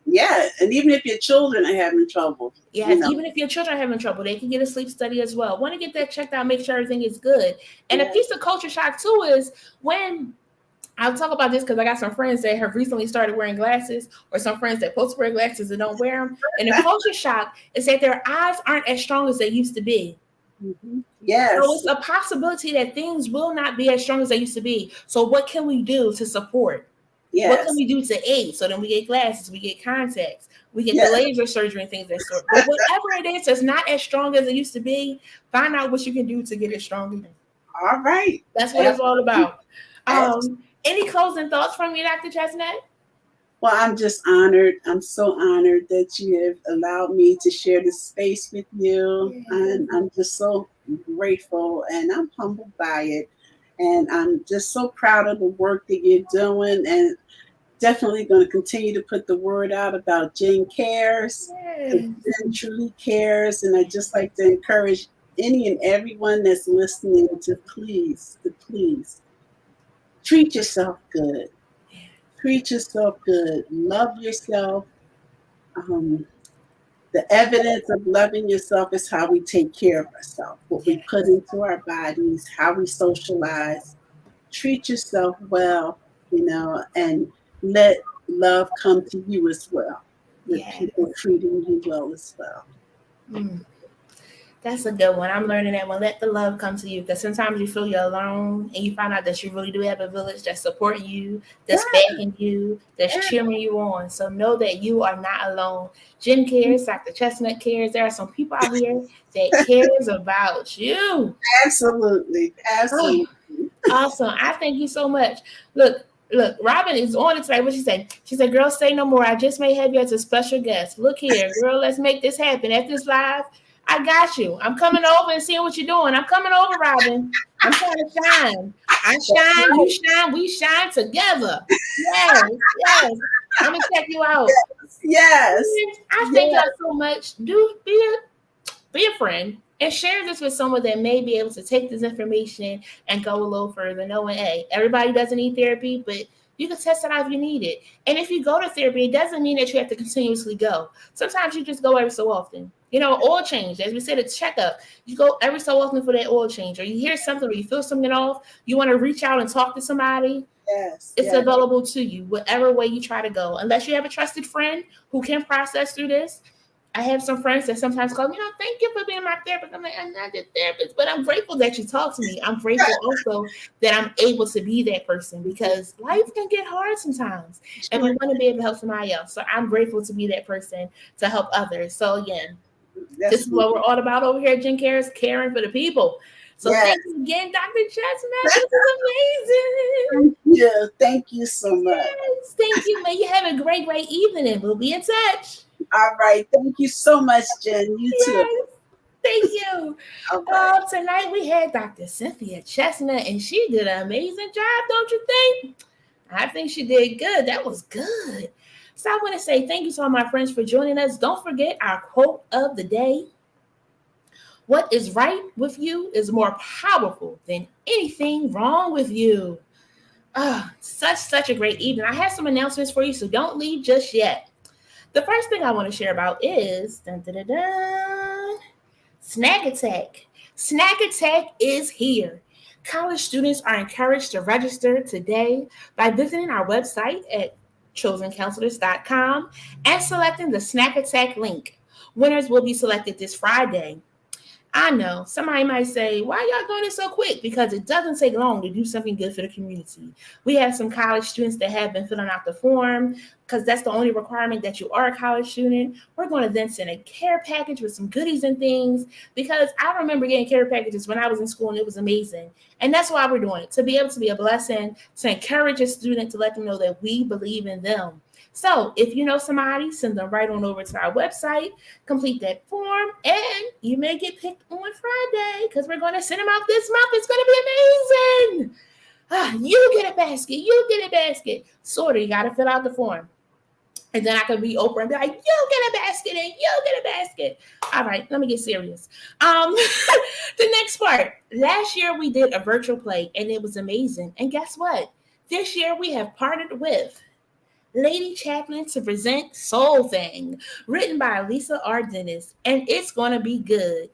yeah, and even if your children are having trouble, Yes, even if your children are having trouble, they can get a sleep study as well. Want to get that checked out, make sure everything is good. And a yeah, piece of culture shock too is when I'll talk about this because I got some friends that have recently started wearing glasses, or some friends that post wear glasses and don't wear them. And the culture shock is that their eyes aren't as strong as they used to be. So yes, it's a possibility that things will not be as strong as they used to be. So what can we do to support? What can yes, we do to aid? So then we get glasses, we get contacts, we get the yes. laser surgery and things of that sort. But whatever it is that's not as strong as it used to be, find out what you can do to get it stronger. All right. That's what it's all about. Abs- Any closing thoughts from you, Dr. Chestnut? Well, I'm just honored. I'm so honored that you have allowed me to share this space with you. Yeah. And I'm just so grateful, and I'm humbled by it. And I'm just so proud of the work that you're doing, and definitely going to continue to put the word out about Jane Cares, because Yes. Jen truly cares. And I just like to encourage any and everyone that's listening to please treat yourself good. Treat yourself good. Love yourself. Um, the evidence of loving yourself is how we take care of ourselves, what we put Yes. into our bodies, how we socialize. Treat yourself well, and let love come to you as well, with Yes. people treating you well as well. Mm. That's a good one. I'm learning that one. Let the love come to you because sometimes you feel you're alone and you find out that you really do have a village that's supporting you, that's Yeah, backing you, that's cheering you on. So know that you are not alone. Jen cares, Dr. Chestnut cares. There are some people out here that cares about you. absolutely, Oh, absolutely. awesome. I thank you so much. Look, Look, Robin is on it tonight. What she say? She said, girl, say no more. I just may have you as a special guest. Look here, girl, let's make this happen. After this live, I got you. I'm coming over and seeing what you're doing. I'm coming over, Robin. I'm trying to shine. I shine, you shine, we shine together. Yes, yes. I'm going to check you out. Yes. I thank y'all so much. Do be a friend and share this with someone that may be able to take this information and go a little further, knowing, hey, everybody doesn't need therapy, but you can test it out if you need it. And if you go to therapy, it doesn't mean that you have to continuously go. Sometimes you just go every so often. You know, oil change, as we said, a checkup. You go every so often for that oil change, or you hear something or you feel something off, you want to reach out and talk to somebody. Yes. It's available to you, whatever way you try to go. Unless you have a trusted friend who can process through this. I have some friends that sometimes call me, thank you for being my therapist. I'm like, I'm not your therapist, but I'm grateful that you talk to me. I'm grateful also that I'm able to be that person, because life can get hard sometimes. And we want to be able to help somebody else. So I'm grateful to be that person to help others. So again, this is what we're all about over here at Jen Cares, caring for the people. So thank you again, Dr. Chestnut. This is amazing. Thank you so much. Yes, thank you. May you have a great, great evening, and we'll be in touch. All right. Thank you so much, Jen. You too. Thank you. Okay. Tonight we had Dr. Cynthia Chestnut, and she did an amazing job, don't you think? I think she did good. That was good. So I want to say thank you to all my friends for joining us. Don't forget our quote of the day. What is right with you is more powerful than anything wrong with you. Such a great evening. I have some announcements for you, so don't leave just yet. The first thing I want to share about is Snack Attack. Snack Attack is here. College students are encouraged to register today by visiting our website at chosencounselors.com and selecting the Snack Attack link. Winners will be selected this Friday. I know somebody might say, why y'all doing it so quick? Because it doesn't take long to do something good for the community. We have some college students that have been filling out the form, because that's the only requirement that you are a college student. We're going to then send a care package with some goodies and things, because I remember getting care packages when I was in school, and it was amazing. And that's why we're doing it, to be able to be a blessing, to encourage a student, to let them know that we believe in them. So if you know somebody, send them right on over to our website, complete that form, and you may get picked on Friday, because we're going to send them out this month. It's going to be amazing. You get a basket. You get a basket. Sort of, you got to fill out the form. And then I could be Oprah and be like, you get a basket and you get a basket. All right, let me get serious. The next part. Last year we did a virtual play, and it was amazing. And guess what? This year we have partnered with Lady Chaplin to present Soul Thing, written by Lisa R. Dennis, and it's going to be good.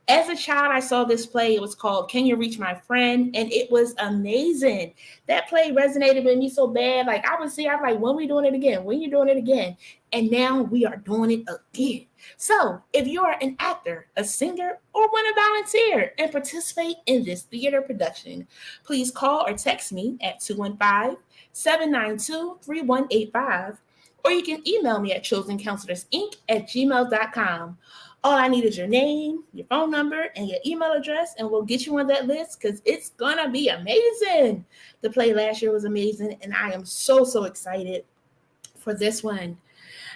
As a child, I saw this play. It was called Can You Reach My Friend? And it was amazing. That play resonated with me so bad. Like, I was like, when we doing it again? When you doing it again? And now we are doing it again. So if you are an actor, a singer, or want to volunteer and participate in this theater production, please call or text me at 215-792-3185, or you can email me at chosencounselorsinc@gmail.com. All I need is your name, your phone number, and your email address, and we'll get you on that list, because it's going to be amazing. The play last year was amazing, and I am so excited for this one.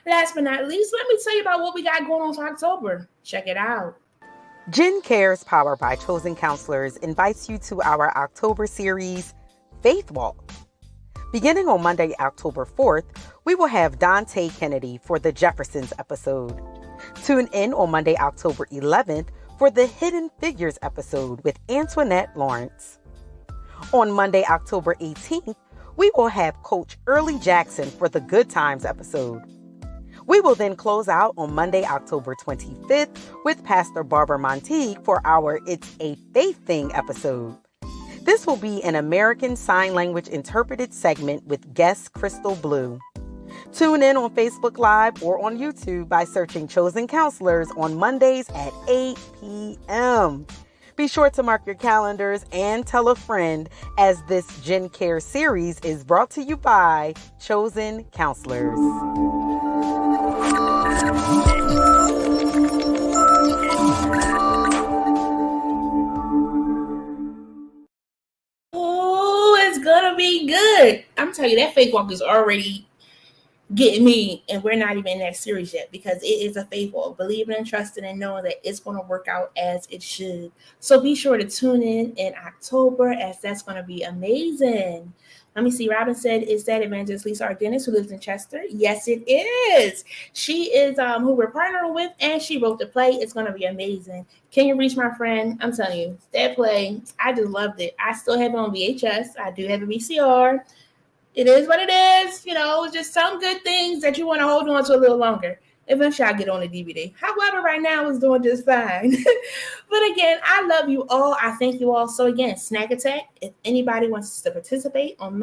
Last but not least, let me tell you about what we got going on for October. Check it out. Jen Cares, powered by Chosen Counselors, invites you to our October series, Faith Walk. Beginning on Monday, October 4th, we will have Dante Kennedy for the Jeffersons episode. Tune in on Monday, October 11th for the Hidden Figures episode with Antoinette Lawrence. On Monday, October 18th, we will have Coach Early Jackson for the Good Times episode. We will then close out on Monday, October 25th with Pastor Barbara Monteague for our It's a Faith Thing episode. This will be an American Sign Language interpreted segment with guest Crystal Blue. Tune in on Facebook Live or on YouTube by searching Chosen Counselors on Mondays at 8 p.m. Be sure to mark your calendars and tell a friend, as this Jen Care series is brought to you by Chosen Counselors. Oh, it's gonna be good. good. I'm telling you, that faith walk is already getting me, and we're not even in that series yet because it is a faith walk, believing and trusting and knowing that it's going to work out as it should. So be sure to tune in October, as that's going to be amazing. Let me see. Robin said, "Is that Evangelist Lisa Ardennis who lives in Chester?" Yes, it is. She is who we're partnering with, and she wrote the play. It's going to be amazing. Can you reach my friend? I'm telling you, that play, I just loved it. I still have it on VHS. I do have a VCR. It is what it is. Just some good things that you want to hold on to a little longer. Eventually, I'll get on the DVD. However, right now, it's doing just fine. But again, I love you all. I thank you all. So again, Snack Attack, if anybody wants to participate on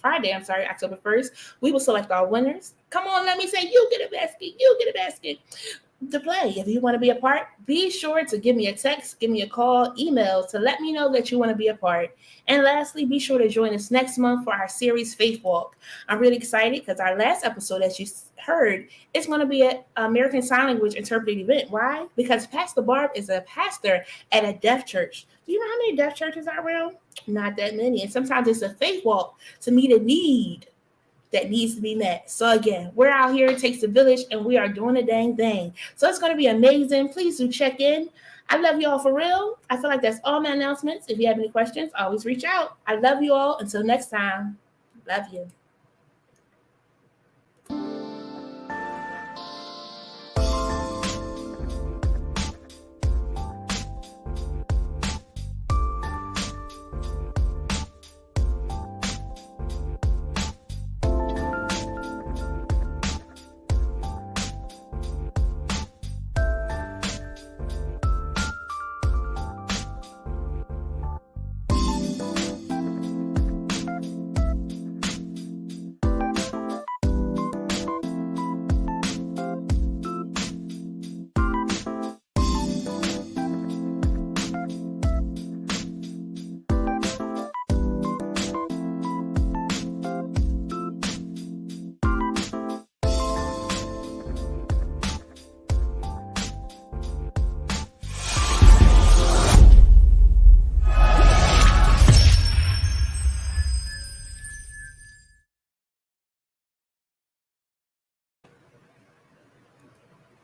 Friday, October 1st, we will select our winners. Come on, let me say, you get a basket. You get a basket to play. If you want to be a part, be sure to give me a text, give me a call, email to let me know that you want to be a part. And lastly, be sure to join us next month for our series Faith Walk. I'm really excited because our last episode, as you heard, is going to be an American Sign Language interpreted event. Why? Because Pastor Barb is a pastor at a deaf church. Do you know how many deaf churches are around? Not that many. And sometimes it's a faith walk to meet a need that needs to be met. So again, we're out here, it takes a village, and we are doing a dang thing. So it's going to be amazing. Please do check in. I love you all for real. I feel like that's all my announcements. If you have any questions, always reach out. I love you all. Until next time, love you.